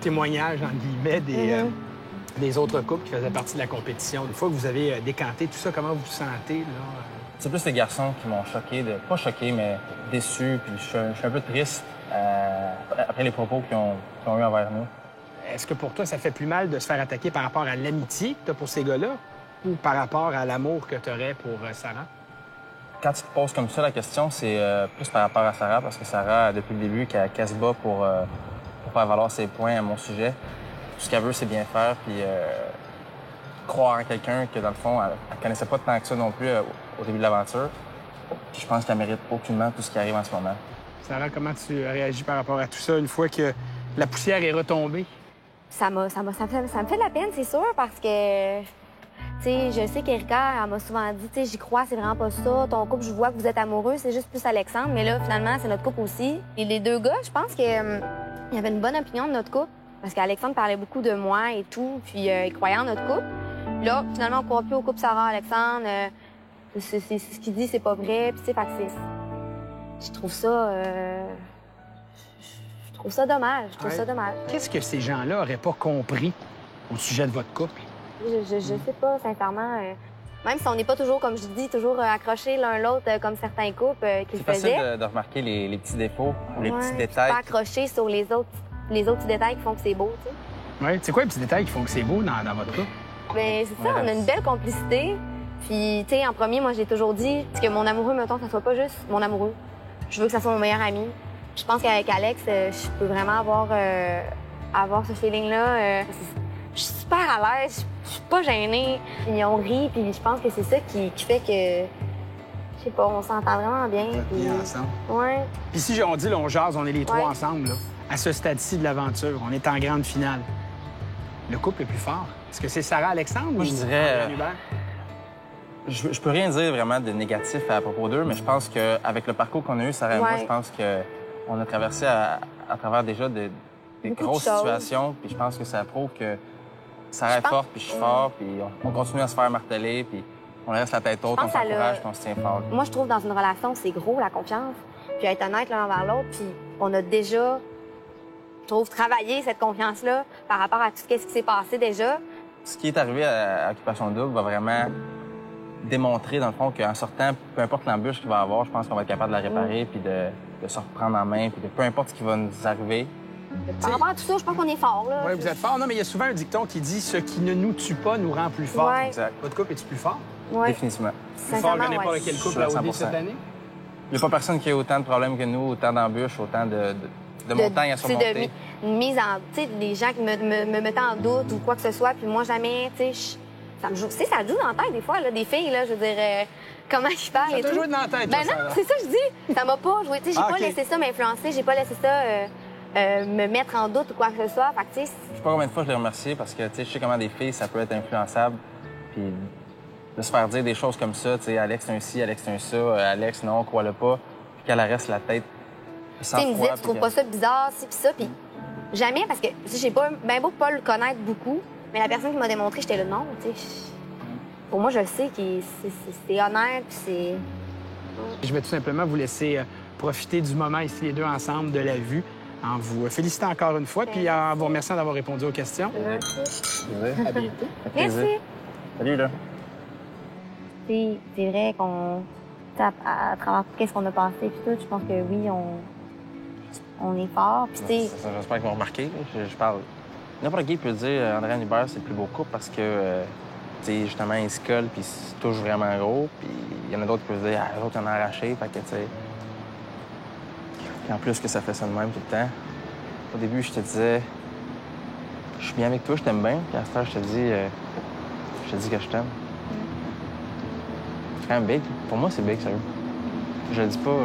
témoignages, entre guillemets, des autres couples qui faisaient partie de la compétition. Une fois que vous avez décanté tout ça, comment vous vous sentez, là? C'est plus les garçons qui m'ont choqué, pas choqué, mais déçu. Puis je suis un peu triste après les propos qu'ils ont eu envers nous. Est-ce que pour toi, ça fait plus mal de se faire attaquer par rapport à l'amitié que tu as pour ces gars-là ou par rapport à l'amour que tu aurais pour Sarah? Quand tu te poses comme ça la question, c'est plus par rapport à Sarah, parce que Sarah, depuis le début, qu'elle se bat pour faire valoir ses points à mon sujet. Tout ce qu'elle veut, c'est bien faire, puis croire en quelqu'un que, dans le fond, elle connaissait pas tant que ça non plus au début de l'aventure. Puis je pense qu'elle mérite aucunement tout ce qui arrive en ce moment. Sarah, comment tu réagis par rapport à tout ça une fois que la poussière est retombée? Ça me fait de la peine, c'est sûr, parce que, tu sais, je sais qu'Erika, elle m'a souvent dit, tu sais, j'y crois, c'est vraiment pas ça. Ton couple, je vois que vous êtes amoureux, c'est juste plus Alexandre. Mais là, finalement, c'est notre couple aussi. Et les deux gars, je pense qu'il y avait une bonne opinion de notre couple, parce qu'Alexandre parlait beaucoup de moi et tout, puis il croyait en notre couple. Là, finalement, on croit plus au couple Sarah-Alexandre. C'est ce qu'il dit, c'est pas vrai. Puis, tu sais, fait que je trouve ça... Je trouve ça dommage. Je trouve ça dommage. Qu'est-ce que ces gens-là auraient pas compris au sujet de votre couple? Je sais pas, sincèrement. Même si on n'est pas toujours, comme je dis, toujours accrochés l'un l'autre comme certains couples qui le faisaient. C'est facile de remarquer les petits défauts ou les petits détails. Pas accrochés sur les autres petits détails qui font que c'est beau, tu sais. Oui, c'est quoi les petits détails qui font que c'est beau dans votre couple? Bien, c'est ça, on a une belle complicité. Puis, tu sais, en premier, moi, j'ai toujours dit que mon amoureux, mettons, que ça soit pas juste mon amoureux. Je veux que ça soit mon meilleur ami. Je pense qu'avec Alex, je peux vraiment avoir ce feeling-là. Je suis super à l'aise, je suis pas gênée. Puis on rit, puis je pense que c'est ça qui fait que, je sais pas, on s'entend vraiment bien. Puis... bien ensemble. Ouais. Puis si on dit, là, on jase, on est les trois ensemble, là, à ce stade-ci de l'aventure, on est en grande finale. Le couple le plus fort, est-ce que c'est Sarah-Alexandre? Moi, je dirais... Andréane Hubert? Je peux rien dire vraiment de négatif à propos d'eux, mais je pense qu'avec le parcours qu'on a eu, Sarah et moi, je pense qu'on a traversé à travers déjà des grosses situations, puis je pense que ça prouve que Sarah est forte, puis je suis fort, puis on continue à se faire marteler, puis on reste la tête haute, on s'encourage, puis on se tient fort. Moi, je trouve dans une relation, c'est gros, la confiance, puis être honnête l'un envers l'autre, puis on a déjà, je trouve, travaillé cette confiance-là par rapport à tout ce qui s'est passé déjà. Ce qui est arrivé à Occupation Double va vraiment démontrer, dans le fond, qu'en sortant, peu importe l'embûche qu'il va avoir, je pense qu'on va être capable de la réparer, puis de se reprendre en main, puis de peu importe ce qui va nous arriver. Par rapport à tout ça, je pense qu'on est fort, là. Oui, vous êtes fort. Non, mais il y a souvent un dicton qui dit « Ce qui ne nous tue pas nous rend plus forts ». Exact. Votre couple est-tu plus fort? Oui. Définitivement. Plus fort que n'importe quel couple à OD cette année? Il n'y a pas personne qui a autant de problèmes que nous, autant d'embûches, autant de montagnes à surmonter. De mise en... Tu sais, des gens qui me mettent en doute ou quoi que ce soit, puis moi, jamais, tu sais, ça me joue. Tu sais, ça joue dans la tête, des fois, là, des filles, là, je veux dire, comment ils parlent et tout. Ça t'a joué dans la tête, Ben non, c'est ça que je dis. Ça m'a pas joué. Tu sais, j'ai pas laissé ça m'influencer, j'ai pas laissé ça me mettre en doute ou quoi que ce soit. Fait que, tu sais... Je sais pas combien de fois je l'ai remercié parce que, tu sais, je sais comment des filles, ça peut être influençable. Puis de se faire dire des choses comme ça, tu sais, Alex, c'est un ci, Alex, c'est un ça, Alex, non, crois-le pas. Puis qu'elle reste la tête sans froid. Tu me dis, tu trouves pas ça bizarre, ci, puis ça, puis jamais, parce que, tu sais, j'ai pas, ben beau pas le connaître beaucoup, mais la personne qui m'a démontré, j'étais là, non, tu sais. Pour moi, je le sais que c'est honnête, puis c'est... Je vais tout simplement vous laisser profiter du moment ici, les deux ensemble, de la vue, en vous félicitant encore une fois, puis en vous remerciant d'avoir répondu aux questions. Merci. À bientôt. Merci. Salut, là. C'est vrai qu'on... À travers tout ce qu'on a passé, puis tout, je pense que oui, on est fort, puis tu sais... J'espère qu'ils vont remarquer. Je parle... N'importe qui peut dire Andréane Hubert, c'est le plus beau couple parce que... tu sais, justement, ils se collent puis ils se touchent vraiment gros. Puis il y en a d'autres qui peuvent dire, les autres, ils en ont arraché. Fait que, tu sais. Puis en plus, que ça fait ça de même tout le temps. Au début, je te disais, je suis bien avec toi, je t'aime bien. Puis à ce temps, je te dis que je t'aime. C'est quand même big. Pour moi, c'est big, sérieux. Je le dis pas.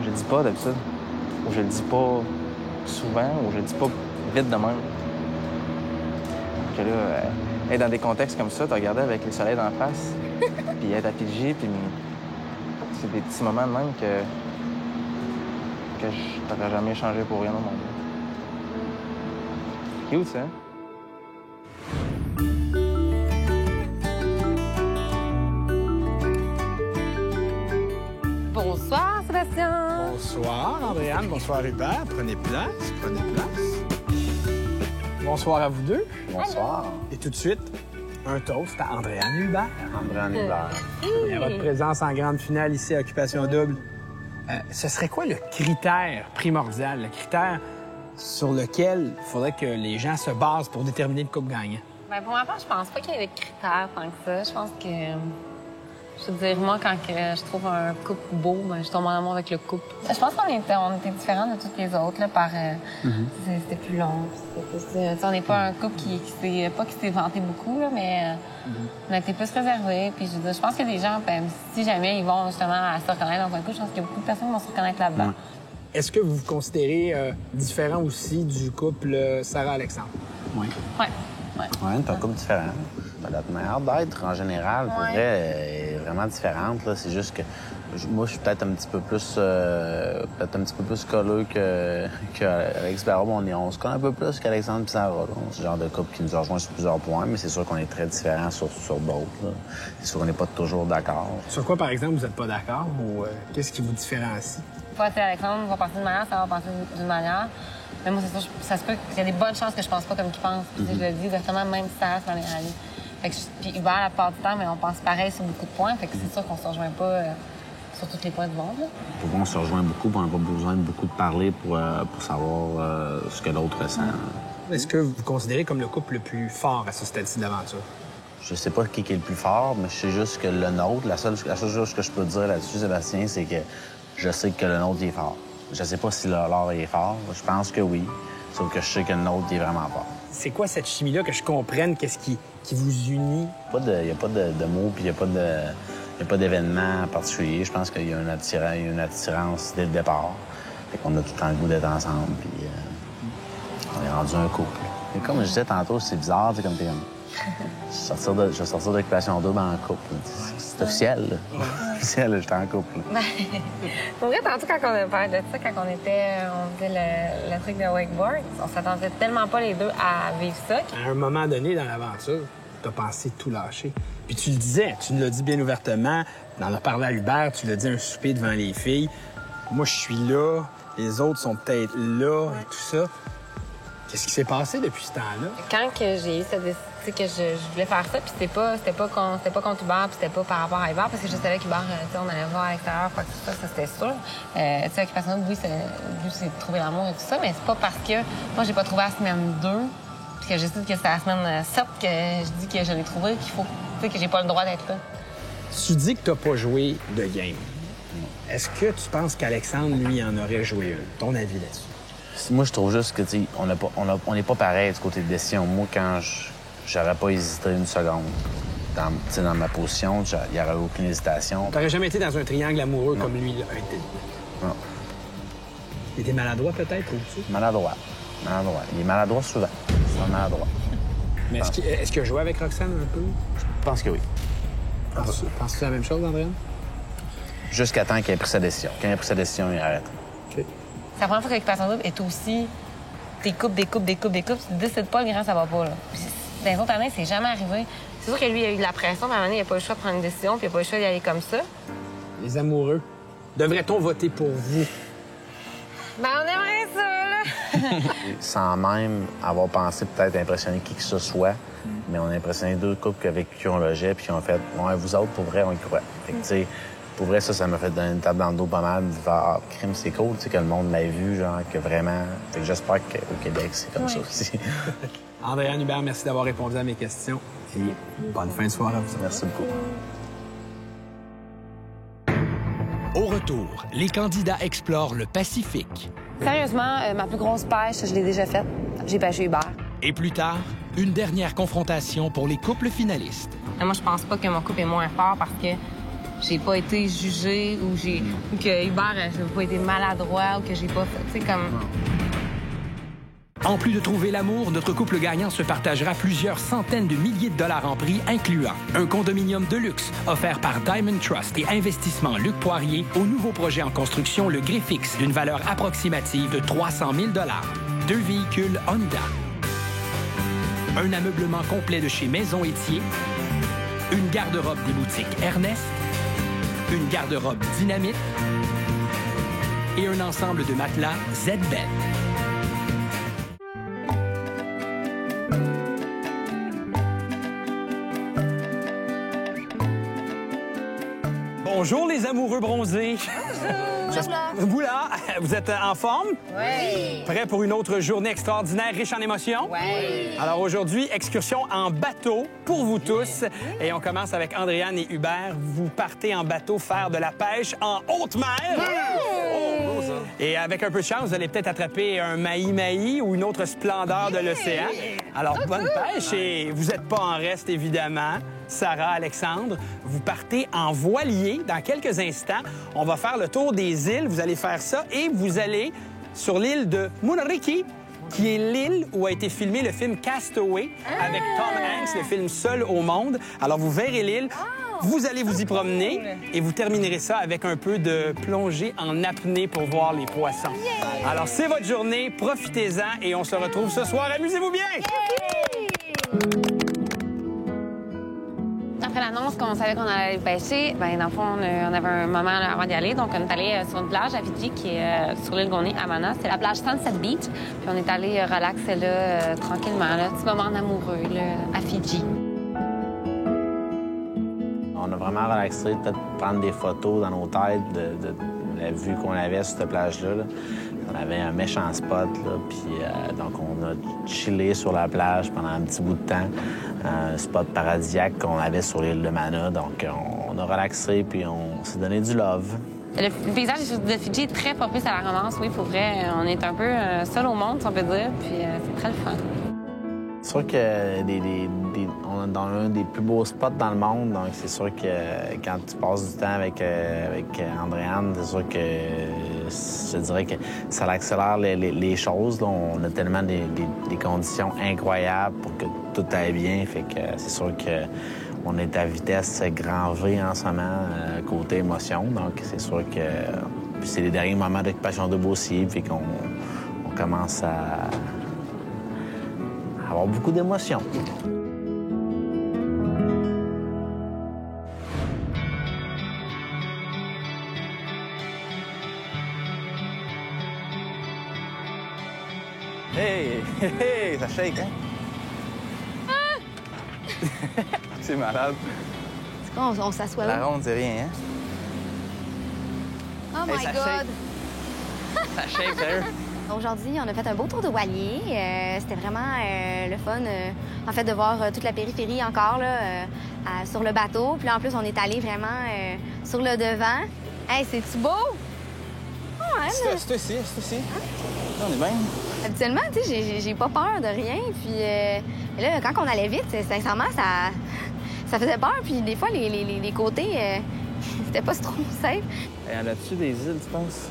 Je le dis pas d'habitude. Ou je le dis pas souvent, ou je le dis pas vite de même. Que là, être dans des contextes comme ça, te regarder avec les soleils d'en face, puis être à Fidji, puis c'est des petits moments de même que je t'aurais jamais échangé pour rien au monde. Cute, ça? Bonsoir, Sébastien. Bonsoir, Andréane. Bonsoir, Hubert. Prenez place, prenez place. Bonsoir à vous deux. Bonsoir. Et tout de suite, un toast à Andréane Hubert. Andréane Hubert. Et votre présence en grande finale ici à Occupation Double. Ce serait quoi le critère primordial, le critère sur lequel il faudrait que les gens se basent pour déterminer le couple gagnant? Bien, pour ma part, je pense pas qu'il y ait de critères tant que ça. Je pense que Je veux dire, moi, quand je trouve un couple beau, ben, je tombe en amour avec le couple. Je pense qu'on était différents de toutes les autres, là, par... C'était plus long. On n'est pas un couple qui s'est vanté beaucoup, là, mais on a été plus réservés. Puis je pense que des gens, ben, si jamais ils vont justement à se reconnaître dans un couple, je pense qu'il y a beaucoup de personnes qui vont se reconnaître là-dedans. Est-ce que vous vous considérez différent aussi du couple Sarah-Alexandre? Oui. Oui. Oui, c'est un couple différent. Notre manière d'être, en général, pour vrai, est vraiment différente. Là. C'est juste que moi, je suis peut-être un petit peu plus colleux qu'Alex Barraud. On se connaît un peu plus qu'Alexandre et Sarah. C'est le genre de couple qui nous a rejoint sur plusieurs points, mais c'est sûr qu'on est très différents sur d'autres. Là. C'est sûr qu'on n'est pas toujours d'accord. Sur quoi, par exemple, vous n'êtes pas d'accord ou qu'est-ce qui vous différencie? Alexandre va penser d'une manière, ça va penser d'une manière. Mais moi, c'est sûr, ça se peut qu'il y a des bonnes chances que je pense pas comme qu'il pense. Puis, je le dis exactement, même si Sarah se m'en est allée. Puis Hubert, la plupart du temps, mais on pense pareil sur beaucoup de points. Fait que c'est sûr qu'on se rejoint pas sur tous les points du monde. Pour moi, on se rejoint beaucoup, puis on n'a pas besoin de beaucoup de parler pour savoir ce que l'autre ressent. Est-ce que vous vous considérez comme le couple le plus fort à ce stade-ci de l'aventure? Je sais pas qui est le plus fort, mais je sais juste que le nôtre, la seule chose que je peux te dire là-dessus, Sébastien, c'est que je sais que le nôtre il est fort. Je sais pas si leur est fort. Je pense que oui. Sauf que je sais que le nôtre il est vraiment fort. C'est quoi cette chimie-là, que je comprenne qu'est-ce qui vous unit? Il n'y a pas de mots, puis il n'y a pas d'événement particulier. Je pense qu'il y a une attirance dès le départ. Fait qu'on a tout le temps le goût d'être ensemble, puis on est rendu un couple. Et comme je disais tantôt, c'est bizarre, tu sais, comme t'es comme... Je vais sortir d'Occupation Double en couple. C'est officiel, là. C'est officiel, là, j'étais en couple. Pour vrai, tantôt, quand on a parlé de ça, quand on faisait le truc de wakeboard, on s'attendait tellement pas les deux à vivre ça. À un moment donné dans l'aventure, t'as pensé tout lâcher. Puis tu le disais, tu nous l'as dit bien ouvertement, dans le parler à Hubert, tu l'as dit à un souper devant les filles. Moi, je suis là, les autres sont peut-être là et tout ça. Qu'est-ce qui s'est passé depuis ce temps-là? Quand que j'ai eu cette décision que je voulais faire ça, puis c'était pas contre Hubert, puis c'était pas par rapport à Hubert, parce que je savais qu'Hubert, on allait voir à l'extérieur, quoi que ce soit, ça c'était sûr. Tu sais, Occupation Double, oui, c'est de trouver l'amour et tout ça, mais c'est pas parce que moi, j'ai pas trouvé à la semaine 2, puis que je sais que c'est à la semaine 7 que je dis que je l'ai trouvé, qu'il faut, tu sais, que j'ai pas le droit d'être là. Tu dis que t'as pas joué de game. Est-ce que tu penses qu'Alexandre, lui, en aurait joué un? Ton avis là-dessus? Moi, je trouve juste que, tu sais, on n'est pas pareil du côté de décision. Moi, quand j'aurais pas hésité une seconde. Dans ma position, il n'y aurait aucune hésitation. T'aurais jamais été dans un triangle amoureux comme lui, là, a été? Non. Il était maladroit, peut-être, ou-tu? Maladroit. Il est maladroit souvent. C'est un maladroit. Mais est-ce qu'il a joué avec Roxane un peu? Je pense que oui. Penses-tu que c'est la même chose, Andréane? Jusqu'à temps qu'il ait pris sa décision. Quand il a pris sa décision, il arrête. OK. C'est la première fois qu'Occupation Double est aussi des coupes. Tu décides pas, le grand, ça va pas, là. Dans les autres années, c'est jamais arrivé. C'est sûr que lui, il a eu de la pression, mais à un moment donné, il n'a pas eu le choix de prendre une décision, puis il n'a pas eu le choix d'y aller comme ça. Les amoureux, devrait-on voter pour vous? Ben, on aimerait ça, là! Sans même avoir pensé peut-être impressionner qui que ce soit, mais on a impressionné deux couples avec qui on logeait, puis qui ont fait « Ouais, vous autres, pour vrai, on y croit. » Fait que, tu sais, pour vrai, ça m'a fait donner une table dans le dos pas mal, de faire « Ah, crime, c'est cool, tu sais, que le monde l'ait vu, genre, que vraiment... » Fait que j'espère qu'au Québec, c'est comme ça aussi. Andréane Hubert, merci d'avoir répondu à mes questions. Et bonne fin de soirée à vous. Merci beaucoup. Au retour, les candidats explorent le Pacifique. Sérieusement, ma plus grosse pêche, je l'ai déjà faite. J'ai pêché Hubert. Et plus tard, une dernière confrontation pour les couples finalistes. Moi, je pense pas que mon couple est moins fort parce que j'ai pas été jugée ou que Hubert, j'ai pas été maladroit ou que j'ai pas fait, tu sais, comme... En plus de trouver l'amour, notre couple gagnant se partagera plusieurs centaines de milliers de dollars en prix, incluant un condominium de luxe offert par Diamond Trust et Investissement Luc Poirier au nouveau projet en construction Le Griffix d'une valeur approximative de 300 000 $, 2 véhicules Honda, un ameublement complet de chez Maison Étier, une garde-robe des boutiques Ernest, une garde-robe Dynamite et un ensemble de matelas Z-Bed. Bonjour les amoureux bronzés. Vous là, vous êtes en forme? Oui. Prêts pour une autre journée extraordinaire, riche en émotions? Oui. Alors aujourd'hui, excursion en bateau pour vous tous. Et on commence avec Andréane et Hubert. Vous partez en bateau faire de la pêche en haute mer. Oh, ça. Et avec un peu de chance, vous allez peut-être attraper un mahi-mahi ou une autre splendeur de l'océan. Alors, bonne pêche et vous n'êtes pas en reste, évidemment. Sarah, Alexandre, vous partez en voilier dans quelques instants. On va faire le tour des îles. Vous allez faire ça et vous allez sur l'île de Munariki, qui est l'île où a été filmé le film Castaway avec Tom Hanks, le film seul au monde. Alors, vous verrez l'île. Vous allez vous y promener et vous terminerez ça avec un peu de plongée en apnée pour voir les poissons. Alors, c'est votre journée. Profitez-en et on se retrouve ce soir. Amusez-vous bien! Après l'annonce qu'on savait qu'on allait pêcher, bien, dans le fond, on avait un moment là, avant d'y aller. Donc, on est allé sur une plage à Fidji, qui est sur l'île Goney, à Mana. C'est la plage Sunset Beach. Puis on est allé relaxer là, tranquillement, là, petit moment d'amoureux là, à Fidji. On a vraiment relaxé, peut-être prendre des photos dans nos têtes de la vue qu'on avait sur cette plage-là. Là. On avait un méchant spot, là, puis donc on a chillé sur la plage pendant un petit bout de temps. Un spot paradisiaque qu'on avait sur l'île de Mana. Donc on a relaxé, puis on s'est donné du love. Le paysage de Fidji est très propice à la romance, oui, pour vrai. On est un peu seul au monde, si on peut dire, puis c'est très le fun. C'est sûr que on est dans un des plus beaux spots dans le monde, donc c'est sûr que quand tu passes du temps avec Andréane, c'est sûr que je dirais que ça accélère les choses. Là. On a tellement des conditions incroyables pour que tout aille bien, fait que c'est sûr que on est à vitesse grand V en ce moment, côté émotion, donc c'est sûr que puis c'est les derniers moments d'occupation double aussi, puis qu'on commence à avoir beaucoup d'émotions. Hey, hey, ça shake, hein? C'est malade. C'est quoi, on s'assoit La là? ronde, c'est rien, hein? Oh my ça God! shake. Ça shake, sérieux? Aujourd'hui, on a fait un beau tour de voilier. C'était vraiment le fun, en fait, de voir toute la périphérie encore là, sur le bateau. Puis là, en plus, on est allé vraiment sur le devant. Hey, c'est-tu beau? Oh, hein, c'est aussi. On est bien. Habituellement, tu sais, j'ai pas peur de rien. Puis là, quand on allait vite, sincèrement, ça faisait peur. Puis des fois, les côtés, c'était pas trop safe. Y en a-tu des îles, tu penses?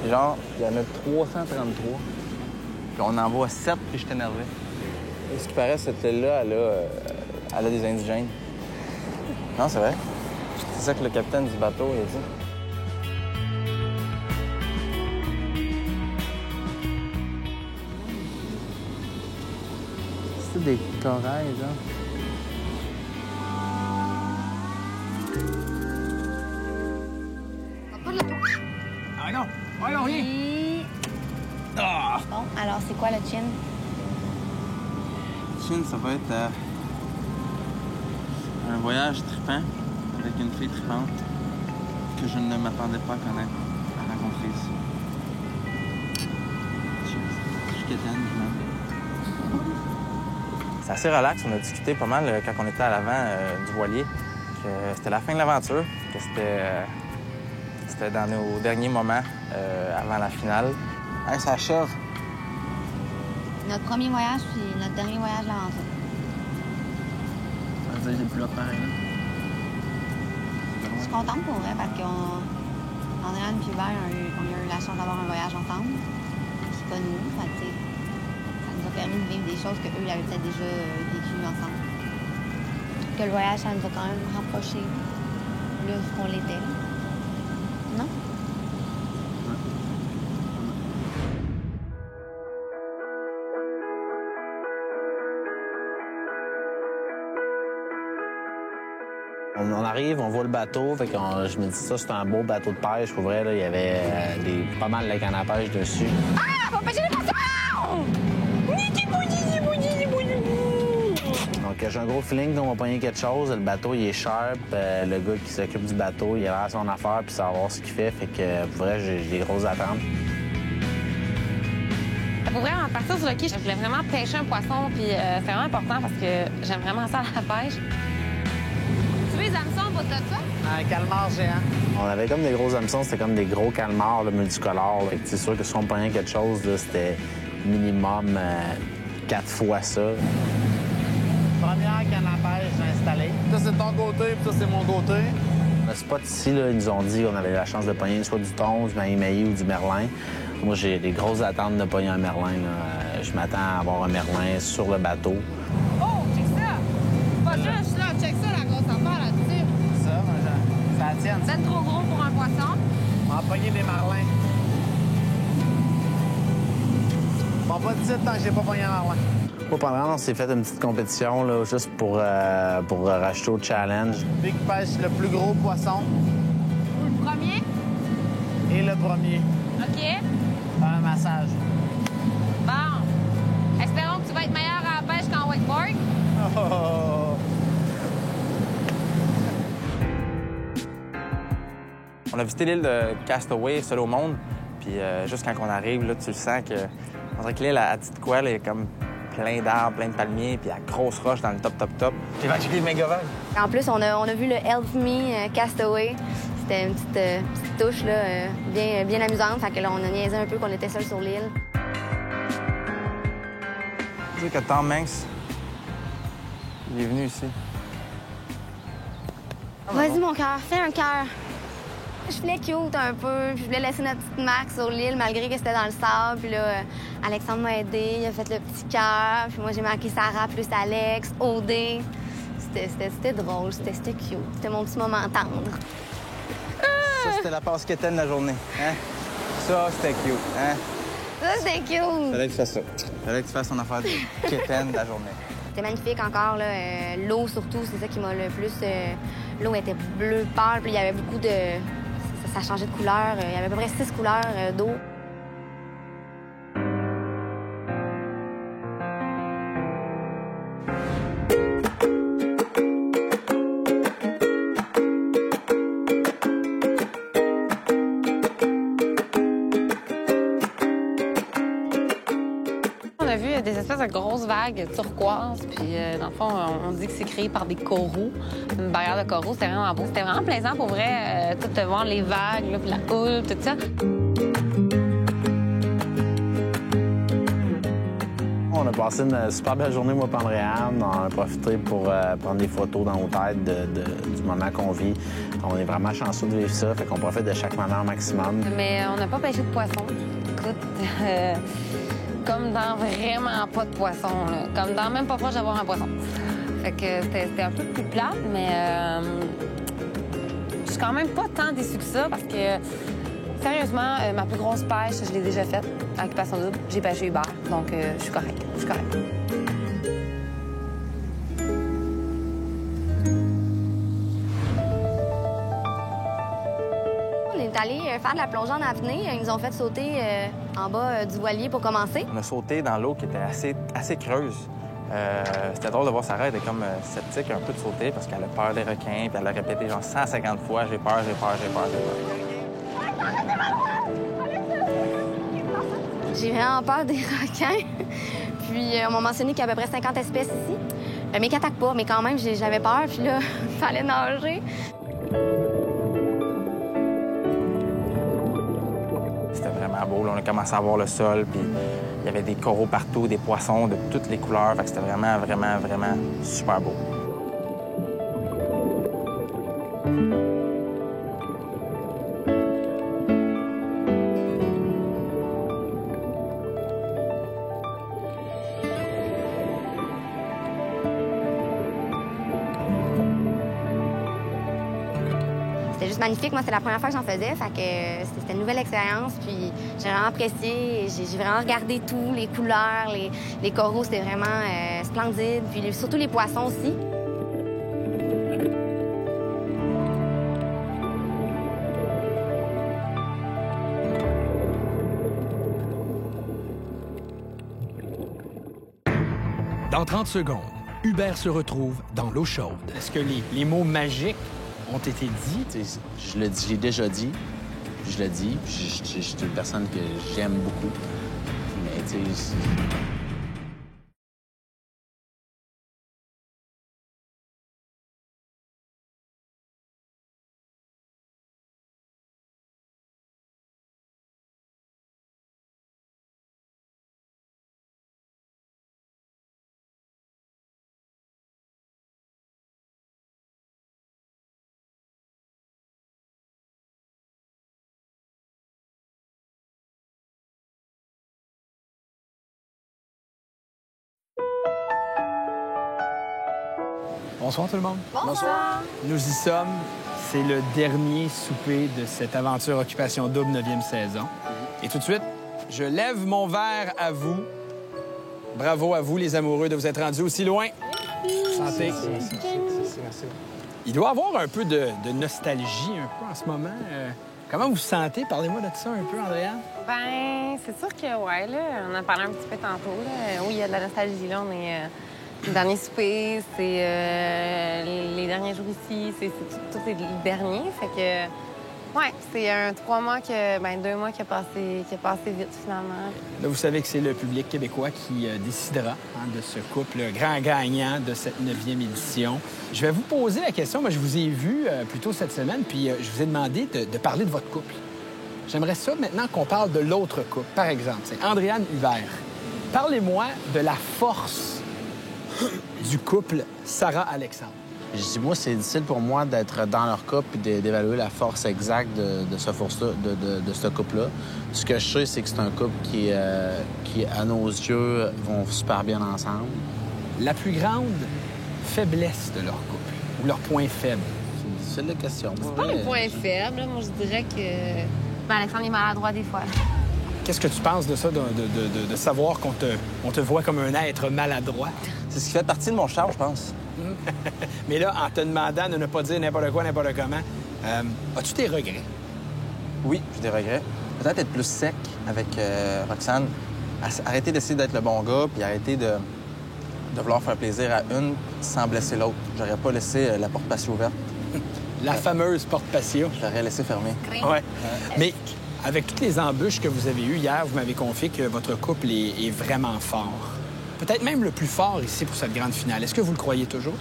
Genre, il y en a 333. Puis on en voit 7, puis je suis énervé. Et ce qui paraît, cette île-là, elle a des indigènes. Non, c'est vrai. C'est ça que le capitaine du bateau a dit. C'est des corails, genre. Ah non! Ah non, rien! Ah! Bon, alors c'est quoi le chin? Chine, ça va être un voyage trippant avec une fille trippante que je ne m'attendais pas à connaître, à rencontrer ici. Je suis quétaine, c'est assez relax. On a discuté pas mal quand on était à l'avant du voilier. Que c'était la fin de l'aventure, que c'était dans nos derniers moments avant la finale. Hey, ça achève. Notre premier voyage, puis notre dernier voyage d'aventure. Ça veut dire que j'ai plus l'autre pareil, là. Je suis contente pour vrai parce qu'Andréane et Hubert, on a eu la chance d'avoir un voyage ensemble. Puis pas nous. Fait que, ça nous a permis de vivre des choses qu'eux avaient peut-être déjà vécues ensemble. Que le voyage, ça nous a quand même rapprochés plus qu'on l'était. Non? On arrive, on voit le bateau, fait que je me dis ça, c'est un beau bateau de pêche. Pour vrai, là, il y avait pas mal de cannes à pêche dessus. Ah! Faut pêcher les poissons! Donc que j'ai un gros feeling qu'on va pogner quelque chose. Le bateau, il est sharp. Le gars qui s'occupe du bateau, il a l'air à son affaire puis savoir ce qu'il fait. Fait que, pour vrai, j'ai des grosses attentes. Pour vrai, en partir sur le quai, je voulais vraiment pêcher un poisson, puis c'est vraiment important parce que j'aime vraiment ça, la pêche. Tu veux les hameçons au bout de ça? Un calmar géant. On avait comme des gros hameçons, c'était comme des gros calmars là, multicolores. Fait que c'est sûr que si on prenait quelque chose, là, c'était minimum 4 fois ça. Première canne à pêche installée. Ça, c'est de ton côté, puis ça, c'est mon côté. Le spot ici, là, ils nous ont dit qu'on avait la chance de pogner soit du thon, du mahi-mahi ou du merlin. Moi, j'ai des grosses attentes de pogner un merlin. Là. Je m'attends à avoir un merlin sur le bateau. Oh, check ça! Pas juste là, check ça, la grosse affaire là-dessus. Ça, ça la tienne. C'est trop gros pour un poisson. On va pogner des marlins. Bon, pas de titre tant que j'ai pas pogné un marlin. Moi, pendant, on s'est fait une petite compétition là, juste pour racheter au challenge. Celui qui pêche le plus gros poisson. Le premier? Et le premier. OK. Faire un massage. Bon. Espérons que tu vas être meilleur à la pêche qu'en wakeboard. Oh. On a visité l'île de Castaway, seul au monde. Puis juste quand on arrive, là, tu le sens que... On dirait que l'île, à petite quoi, il y a comme plein d'arbres, plein de palmiers, puis la grosse roche dans le top. J'ai vaincu des méga vagues. En plus, on a vu le Help Me Castaway. C'était une petite touche là, bien amusante. Fait que là, on a niaisé un peu qu'on était seuls sur l'île. Tu sais que Tom Hanks, il est venu ici. Vas-y, mon cœur, fais un cœur. Je voulais cute un peu, puis je voulais laisser notre petite marque sur l'île malgré que c'était dans le sable. Puis là, Alexandre m'a aidé, il a fait le petit cœur. Puis moi, j'ai marqué Sarah plus Alex, OD. C'était drôle, c'était cute. C'était mon petit moment tendre. Ça, c'était la passe quétaine de la journée. Hein? Ça, c'était cute. Hein? Ça, c'était cute. Fallait que tu fasses ça. Fallait que tu fasses ton affaire de quétaine de la journée. C'était magnifique encore. L'eau, surtout, c'est ça qui m'a le plus... L'eau était bleue pâle, puis il y avait beaucoup de... Ça changeait de couleur. Il y avait à peu près 6 couleurs d'eau. On a vu des espèces de grosses vagues turquoises, puis dans le fond, on dit que c'est créé par des coraux, une barrière de coraux. C'était vraiment beau. C'était vraiment plaisant pour vrai, tout de voir les vagues, là, puis la houle, tout ça. On a passé une super belle journée, moi, Pandréane. On a profité pour prendre des photos dans nos têtes du moment qu'on vit. On est vraiment chanceux de vivre ça, fait qu'on profite de chaque moment au maximum. Mais on n'a pas pêché de poisson. Écoute, comme dans vraiment pas de poisson, là. Comme dans même pas proche d'avoir un poisson. Fait que c'était un peu plus plate, mais je suis quand même pas tant déçue que ça parce que, sérieusement, ma plus grosse pêche, je l'ai déjà faite en Occupation Double. J'ai pêché Hubert, donc je suis correcte. Je suis correcte. On est allé faire de la plongée en apnée. Ils nous ont fait sauter en bas du voilier pour commencer. On a sauté dans l'eau qui était assez creuse. C'était drôle de voir Sarah, elle était comme sceptique un peu de sauter parce qu'elle a peur des requins, puis elle a répété genre 150 fois « j'ai peur, j'ai peur, j'ai peur, j'ai peur ». J'ai vraiment peur des requins. Puis on m'a mentionné qu'il y a à peu près 50 espèces ici. Mais qu'ils n'attaquent pas, mais quand même, j'avais peur. Puis là, il fallait nager. C'était vraiment beau. Là, on a commencé à voir le sol, puis il y avait des coraux partout, des poissons de toutes les couleurs. Fait que c'était vraiment, vraiment, vraiment super beau. C'était juste magnifique. Moi, c'est la première fois que j'en faisais. Fait que c'était une nouvelle expérience. Puis j'ai vraiment apprécié. J'ai vraiment regardé tout, les couleurs, les coraux. C'était vraiment splendide. Puis surtout les poissons aussi. Dans 30 secondes, Hubert se retrouve dans l'eau chaude. Est-ce que les mots magiques ont été dits? T'sais, je le dis, j'ai déjà dit. Je le dis. Je suis une personne que j'aime beaucoup. Mais, tu sais... Bonsoir tout le monde. Bonsoir. Nous y sommes. C'est le dernier souper de cette aventure Occupation Double 9e saison. Et tout de suite, je lève mon verre à vous. Bravo à vous, les amoureux, de vous être rendus aussi loin. Santé. Merci. Il doit y avoir un peu de nostalgie un peu en ce moment. Comment vous vous sentez? Parlez-moi de ça un peu, Andréane. Ben, c'est sûr que, ouais, là, on en parlait un petit peu tantôt, là. Oui, il y a de la nostalgie, là. On est le dernier souper, c'est les derniers jours ici, tout est le dernier. Fait que, ouais, c'est un 2 mois qui a passé vite, finalement. Là, vous savez que c'est le public québécois qui décidera de ce couple grand gagnant de cette 9e édition. Je vais vous poser la question. Moi, je vous ai vu plus tôt cette semaine, puis je vous ai demandé de parler de votre couple. J'aimerais ça maintenant qu'on parle de l'autre couple. Par exemple, c'est Andréane Hubert. Parlez-moi de la force du couple Sarah-Alexandre. Je dis, moi, c'est difficile pour moi d'être dans leur couple et d'évaluer la force exacte de ce couple-là. Ce que je sais, c'est que c'est un couple qui, à nos yeux, vont super bien ensemble. La plus grande faiblesse de leur couple, ou leur point faible? C'est la question. C'est pas un point faible. Là. Moi, je dirais que... Ben, Alexandre est maladroit des fois. Qu'est-ce que tu penses de ça, de savoir qu'on te voit comme un être maladroit? C'est ce qui fait partie de mon charme, je pense. Mais là, en te demandant de ne pas dire n'importe quoi, n'importe comment, as-tu tes regrets? Oui, j'ai des regrets. Peut-être être plus sec avec Roxane. Arrêter d'essayer d'être le bon gars, puis arrêter de vouloir faire plaisir à une sans blesser l'autre. J'aurais pas laissé la porte patio ouverte. La fameuse porte patio. Je l'aurais laissé fermée. Ouais. Mais avec toutes les embûches que vous avez eues hier, vous m'avez confié que votre couple est vraiment fort. Peut-être même le plus fort ici pour cette grande finale. Est-ce que vous le croyez toujours?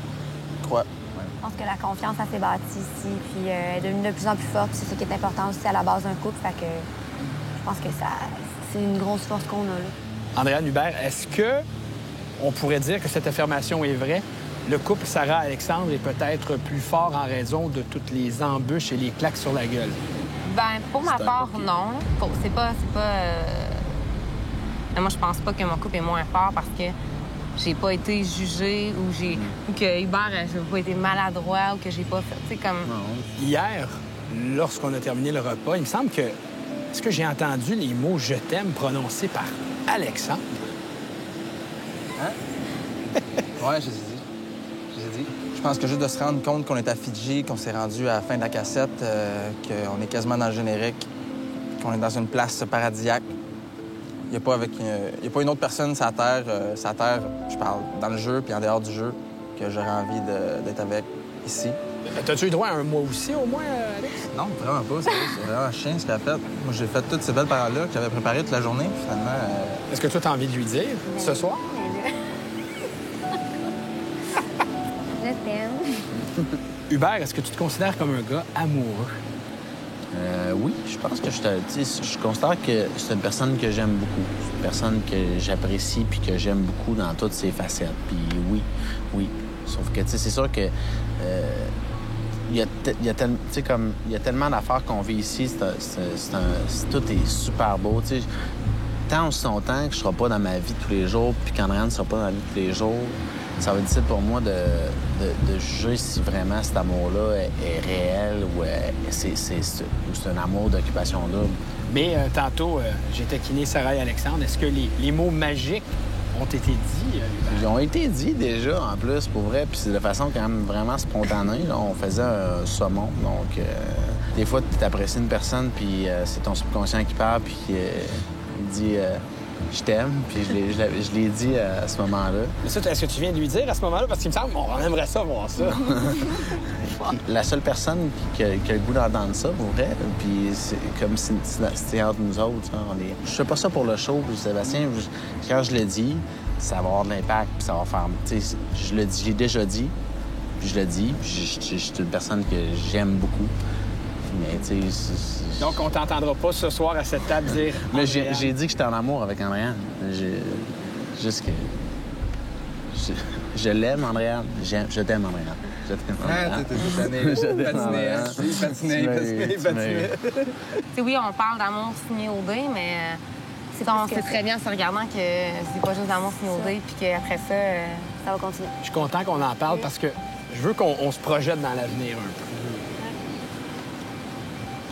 Je crois. Je pense que la confiance, elle s'est bâtie ici, puis elle est devenue de plus en plus forte. C'est ça qui est important aussi à la base d'un couple. Fait que je pense que c'est une grosse force qu'on a là. Andréane Hubert, est-ce que on pourrait dire que cette affirmation est vraie? Le couple Sarah-Alexandre est peut-être plus fort en raison de toutes les embûches et les claques sur la gueule. Ben, pour ma part, non. C'est pas... Moi, je pense pas que mon couple est moins fort parce que j'ai pas été jugée ou que Hubert n'a pas été maladroit ou que j'ai pas fait, tu sais, comme... Hier, lorsqu'on a terminé le repas, il me semble que... Est-ce que j'ai entendu les mots « je t'aime » prononcés par Alexandre? Hein? Ouais, je les ai dit. Je pense que juste de se rendre compte qu'on est à Fidji, qu'on s'est rendu à la fin de la cassette, qu'on est quasiment dans le générique, qu'on est dans une place paradisiaque. Il n'y a pas une autre personne sur la Terre, je parle dans le jeu puis en dehors du jeu, que j'aurais envie d'être avec ici. T'as-tu eu droit à un mois aussi, au moins, Alex? Non, vraiment pas. C'est vraiment chien ce qu'elle a fait. Moi, j'ai fait toutes ces belles paroles-là que j'avais préparées toute la journée, finalement. Est-ce que toi, t'as envie de lui dire ce soir? Je t'aime. Hubert, est-ce que tu te considères comme un gars amoureux? Oui, je pense que je considère que c'est une personne que j'aime beaucoup. C'est une personne que j'apprécie puis que j'aime beaucoup dans toutes ses facettes. Puis oui. Sauf que, tu sais, c'est sûr que il y a tellement d'affaires qu'on vit ici. Tout est super beau, tu sais. Tant aussi longtemps que je serai pas dans ma vie tous les jours puis qu'Andréane ne sera pas dans ma vie tous les jours, ça va être difficile pour moi de juger si vraiment cet amour-là est réel ou c'est un amour d'occupation double. Mais tantôt, j'ai taquiné Sarah et Alexandre. Est-ce que les mots magiques ont été dits? Ils ont été dits déjà, en plus, pour vrai. Puis c'est de façon quand même vraiment spontanée. Là. On faisait un saumon. Donc, des fois, tu apprécies une personne, puis c'est ton subconscient qui parle, puis il dit je t'aime, puis je l'ai dit à ce moment-là. Mais ça, est-ce que tu viens de lui dire à ce moment-là? Parce qu'il me semble qu'on aimerait ça voir ça. La seule personne qui a le goût d'entendre ça, pour vrai, puis c'est comme si c'était entre nous autres. Hein, je fais pas ça pour le show, puis Sébastien, quand je le dis, ça va avoir de l'impact, puis ça va faire... Je l'ai déjà dit, puis je le dis, puis je suis une personne que j'aime beaucoup. Mais, tu sais... Donc, on t'entendra pas ce soir à cette table dire... Mais j'ai dit que j'étais en amour avec Andréane. Juste que... Je l'aime, Andréane. Je t'aime, Andréane. Je t'aime, Andréane. Oui, on parle d'amour signé au dé, mais on sait très bien en se regardant que c'est pas juste d'amour signé au dé, puis qu'après ça, ça va continuer. Je suis content qu'on en parle parce que je veux qu'on se projette dans l'avenir un peu.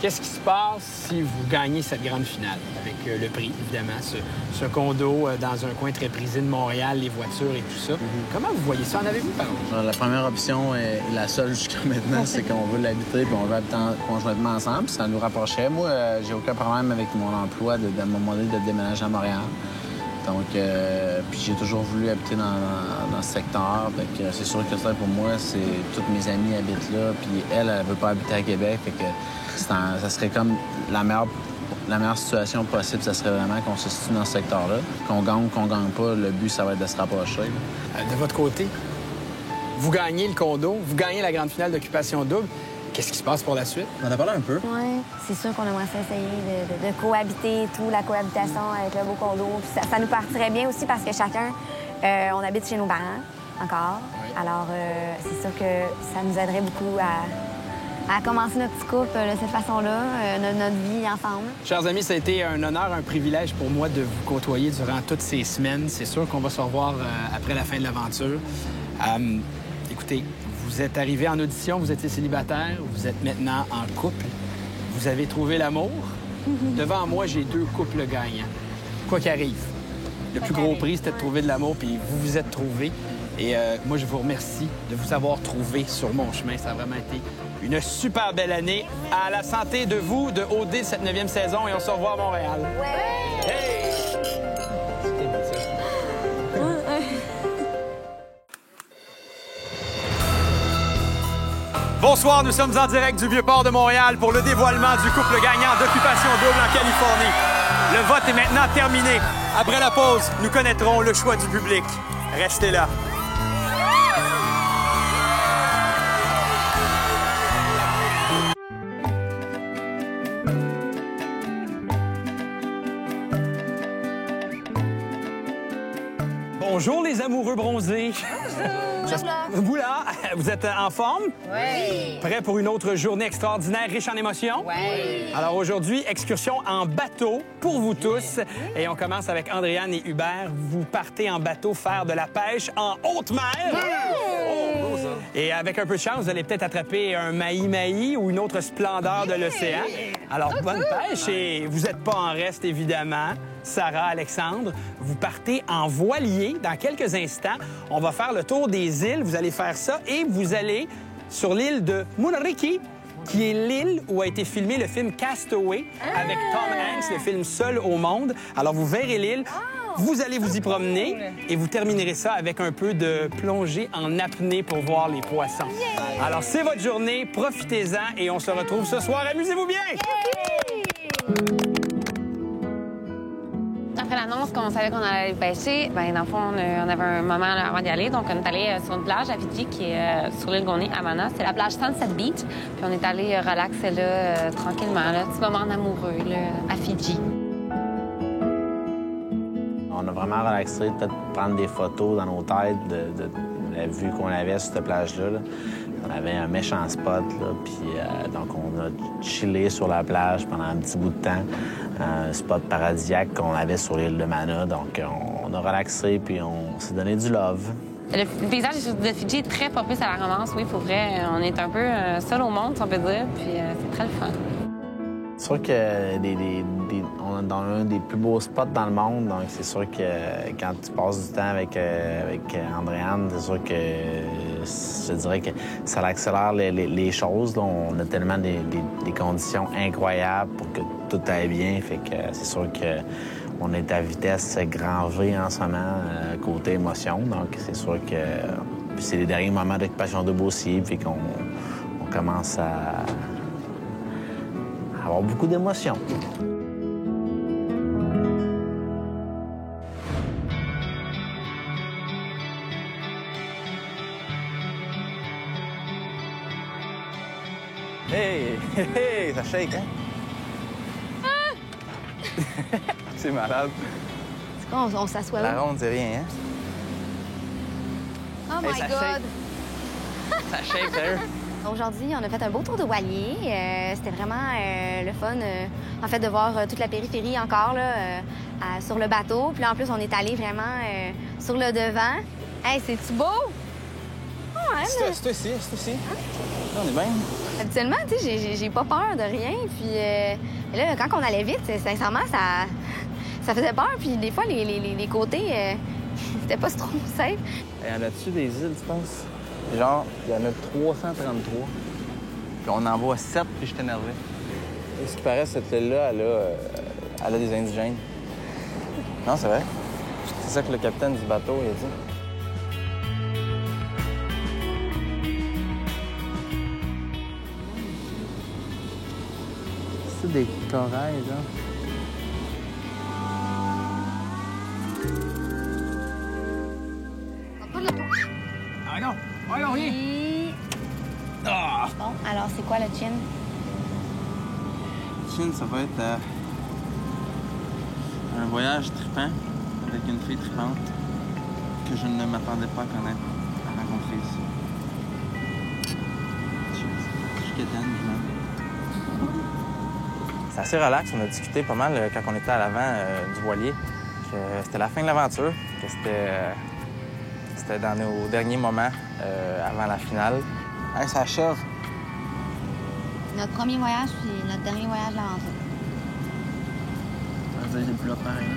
Qu'est-ce qui se passe si vous gagnez cette grande finale avec le prix, évidemment, ce condo dans un coin très prisé de Montréal, les voitures et tout ça? Comment vous voyez ça? En avez-vous parlé? La première option et la seule jusqu'à maintenant, c'est qu'on veut l'habiter puis on veut habiter conjointement ensemble. Puis ça nous rapprochait. Moi, j'ai aucun problème avec mon emploi à un moment donné de déménager à Montréal. Donc, puis j'ai toujours voulu habiter dans ce secteur. Fait que c'est sûr que ça, pour moi, c'est toutes mes amies habitent là. Puis elle veut pas habiter à Québec. Fait que ça serait comme la meilleure situation possible. Ça serait vraiment qu'on se situe dans ce secteur-là. Qu'on gagne pas, le but, ça va être de se rapprocher. De votre côté, vous gagnez le condo, vous gagnez la grande finale d'Occupation Double. Qu'est-ce qui se passe pour la suite? On en a parlé un peu. Oui, c'est sûr qu'on aimerait essayer de cohabiter, la cohabitation avec le beau condo. Puis ça nous partirait bien aussi parce que chacun, on habite chez nos parents encore. Oui. Alors, c'est sûr que ça nous aiderait beaucoup à commencer notre petit couple de cette façon-là, notre vie ensemble. Chers amis, ça a été un honneur, un privilège pour moi de vous côtoyer durant toutes ces semaines. C'est sûr qu'on va se revoir après la fin de l'aventure. Écoutez, vous êtes arrivé en audition, vous étiez célibataire, vous êtes maintenant en couple. Vous avez trouvé l'amour. Devant moi, j'ai 2 couples gagnants. Quoi qu'arrive, le plus gros prix, c'était de trouver de l'amour, puis vous vous êtes trouvés. Et moi, je vous remercie de vous avoir trouvé sur mon chemin. Ça a vraiment été une super belle année. À la santé de vous, de OD de cette 9e saison, et on se revoit à Montréal. Ouais! Hey! Bonsoir, nous sommes en direct du Vieux-Port de Montréal pour le dévoilement du couple gagnant d'Occupation Double en Californie. Le vote est maintenant terminé. Après la pause, nous connaîtrons le choix du public. Restez là. Bonjour les amoureux bronzés. Vous là, vous êtes en forme? Oui. Prêts pour une autre journée extraordinaire, riche en émotions? Oui. Alors aujourd'hui, excursion en bateau pour vous tous. Et on commence avec Andréane et Hubert. Vous partez en bateau faire de la pêche en haute mer. Oh, et avec un peu de chance, vous allez peut-être attraper un mahi-mahi ou une autre splendeur de l'océan. Alors, bonne pêche et vous n'êtes pas en reste, évidemment. Sarah, Alexandre, vous partez en voilier dans quelques instants. On va faire le tour des îles. Vous allez faire ça et vous allez sur l'île de Munariki, qui est l'île où a été filmé le film Castaway avec Tom Hanks, le film Seul au monde. Alors, vous verrez l'île. Vous allez vous y promener et vous terminerez ça avec un peu de plongée en apnée pour voir les poissons. Alors, c'est votre journée. Profitez-en et on se retrouve ce soir. Amusez-vous bien! Après l'annonce qu'on savait qu'on allait pêcher, bien, dans le fond, on avait un moment là, avant d'y aller. Donc, on est allé sur une plage à Fidji, qui est sur l'île Goney, à Mana. C'est la plage Sunset Beach. Puis on est allé relaxer là, tranquillement, là, petit moment en amoureux, là, à Fidji. On a vraiment relaxé, peut-être prendre des photos dans nos têtes de la vue qu'on avait sur cette plage-là. Là. On avait un méchant spot, là, puis donc on a chillé sur la plage pendant un petit bout de temps. Un spot paradisiaque qu'on avait sur l'île de Mana. Donc on a relaxé, puis on s'est donné du love. Le paysage de Fidji est très propice à la romance, oui, pour vrai. On est un peu seul au monde, si on peut dire, puis c'est très le fun. C'est sûr que on est dans un des plus beaux spots dans le monde, donc c'est sûr que quand tu passes du temps avec Andréane, c'est sûr que je dirais que ça accélère les choses. Là. On a tellement des conditions incroyables pour que tout aille bien, fait que c'est sûr que On est à vitesse grand V en ce moment, côté émotion. Donc, c'est sûr que c'est les derniers moments d'occupation double aussi, puis qu'on commence à avoir beaucoup d'émotions. Hey! Hey! Ça shake, hein? C'est malade. C'est quoi, on s'assoit La où? ronde, c'est rien, hein? Oh my ça God! shake. Ça shake, sérieux? Aujourd'hui, on a fait un beau tour de voilier. C'était vraiment le fun, en fait, de voir toute la périphérie encore là, sur le bateau. Puis là, en plus, on est allé vraiment sur le devant. Hey, c'est-tu beau? Oh, ouais, C'est ici. Là, on est bien. Habituellement, tu sais, j'ai pas peur de rien. Puis là, quand on allait vite, sincèrement, ça faisait peur. Puis des fois, les côtés, c'était pas trop safe. Il y en a-tu des îles, tu penses? Genre, il y en a 333. Puis on en voit 7, puis je suis énervé. Et ce qui paraît, cette île-là, elle a des indigènes. Non, c'est vrai. C'est ça que le capitaine du bateau, il a dit. C'est des corails, là. Oui. Bon, alors c'est quoi le chin? Chine, ça va être un voyage trippant avec une fille trippante que je ne m'attendais pas à connaître, à rencontrer ici. Je suis quétaine, c'est assez relax. On a discuté pas mal quand on était à l'avant du voilier. Que c'était la fin de l'aventure, que c'était dans nos derniers moments avant la finale. Hey, ça achève. Notre premier voyage, puis notre dernier voyage d'aventure. Ça veut dire plus là pareil.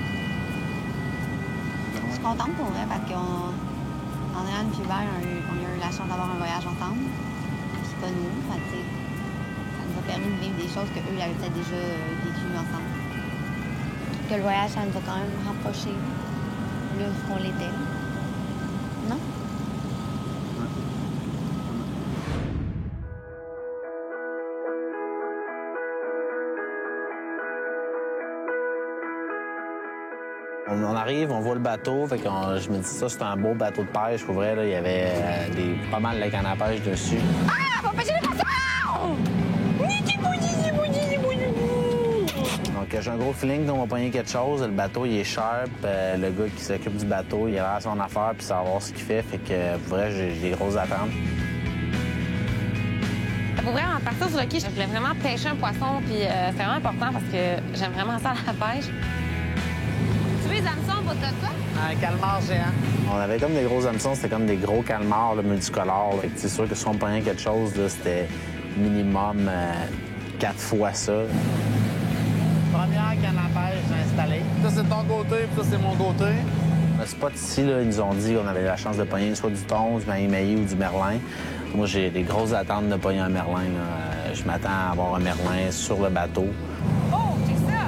Je suis contente pour vrai parce qu'Andréane et Hubert, on a eu la chance d'avoir un voyage ensemble. Puis pas nous. Fait que, ça nous a permis de vivre des choses qu'eux avaient peut-être déjà vécues ensemble. Que le voyage, ça nous a quand même rapprochés plus qu'on l'était. Non? On arrive, on voit le bateau, fait que je me dis ça, c'est un beau bateau de pêche. Pour vrai, là, il y avait pas mal de canne à pêche dessus. Ah! Faut pêcher les poissons! Donc, j'ai un gros feeling qu'on va pogner quelque chose. Le bateau, il est sharp. Le gars qui s'occupe du bateau, il a son affaire puis savoir ce qu'il fait. Fait que, pour vrai, j'ai des grosses attentes. Pour vrai, en partir sur le quai, je voulais vraiment pêcher un poisson, puis c'est vraiment important parce que j'aime vraiment ça, la pêche. Tu veux les hameçons au bout de ça? Un calmar géant. On avait comme des gros hameçons, c'était comme des gros calmars là, multicolores. Fait que c'est sûr que si on prenait quelque chose, là, c'était minimum 4 fois ça. Première canne à pêche installée. Ça, c'est ton côté, puis ça, c'est mon côté. Le spot ici, là, ils nous ont dit qu'on avait la chance de pogner soit du thon, du mahi-mahi ou du merlin. Moi, j'ai des grosses attentes de pogner un merlin. Là. Je m'attends à avoir un merlin sur le bateau. Oh, check ça!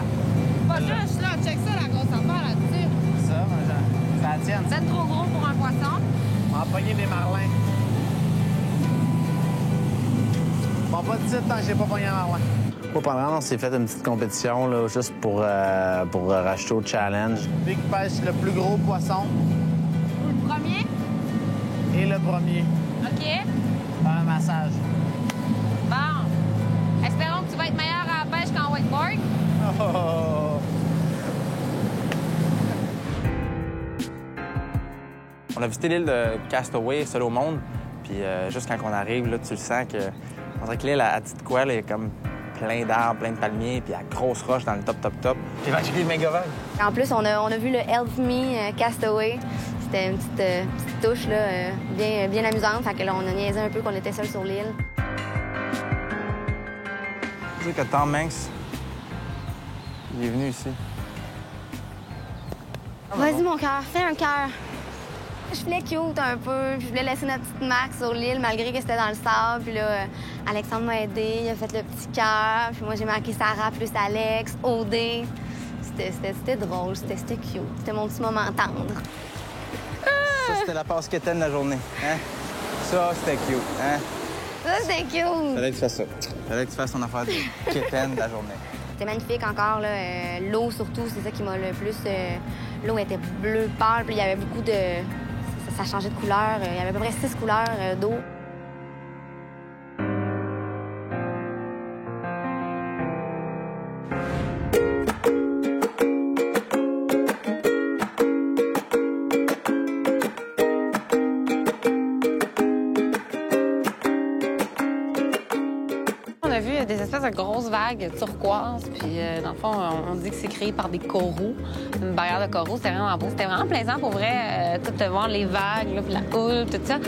Pas juste là, check ça, la grosse affaire là-dessus. Ça, ça la tienne. C'est trop gros pour un poisson. On va pogner des marlins. Bon, pas de titre tant que j'ai pas pogné un marlin. Pendant, on s'est fait une petite compétition là, juste pour racheter au challenge. Celui qui pêche le plus gros poisson. Le premier? Et le premier. OK. Faire un massage. Bon. Espérons que tu vas être meilleur à la pêche qu'en wakeboard. Oh. On a visité l'île de Castaway, seul au monde. Puis juste quand on arrive, là, tu le sens que... On dirait que l'île, elle dit de quoi, là, il y a comme plein d'arbres, plein de palmiers, puis la grosse roche dans le top. J'ai vaincu les méga vagues. En plus, on a vu le Help Me Castaway. C'était une petite touche là, bien amusante. Fait que là, on a niaisé un peu qu'on était seuls sur l'île. Tu sais que Tom Hanks, il est venu ici. Vas-y, mon cœur, fais un cœur. Je voulais cute un peu, puis je voulais laisser notre petite marque sur l'île malgré que c'était dans le sable. Puis là, Alexandre m'a aidé, il a fait le petit cœur. Puis moi, j'ai marqué Sarah plus Alex, OD. c'était drôle, c'était cute. C'était mon petit moment tendre. Ça, c'était la passe quétaine de la journée. Hein? Ça, c'était cute. Hein? Ça, c'était cute! Fallait que tu fasses ça. Fallait que tu fasses ton affaire de quétaine de la journée. C'était magnifique encore, là. L'eau, surtout, c'est ça qui m'a le plus... L'eau était bleue pâle, puis il y avait beaucoup de... Ça changeait de couleur. Il y avait à peu près 6 couleurs d'eau. Des espèces de grosses vagues turquoises. Puis, dans le fond, on dit que c'est créé par des coraux, une barrière de coraux. C'était vraiment beau. C'était vraiment plaisant pour vrai, tout de voir les vagues, là, puis la houle, tout ça.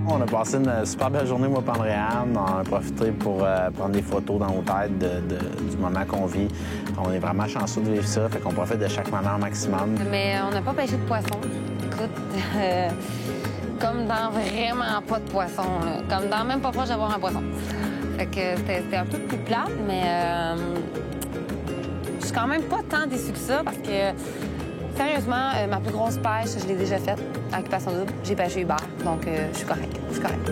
On a passé une super belle journée, moi, et Andréane. On a profité pour prendre des photos dans nos têtes du moment qu'on vit. On est vraiment chanceux de vivre ça, fait qu'on profite de chaque moment au maximum. Mais on n'a pas pêché de poisson. Écoute, comme dans vraiment pas de poisson, là. Comme dans même pas proche d'avoir un poisson. Fait que c'était un peu plus plate, mais je suis quand même pas tant déçue que ça parce que, sérieusement, ma plus grosse pêche, je l'ai déjà faite à Occupation Double. J'ai pêché Hubert, donc je suis correcte. Je suis correcte.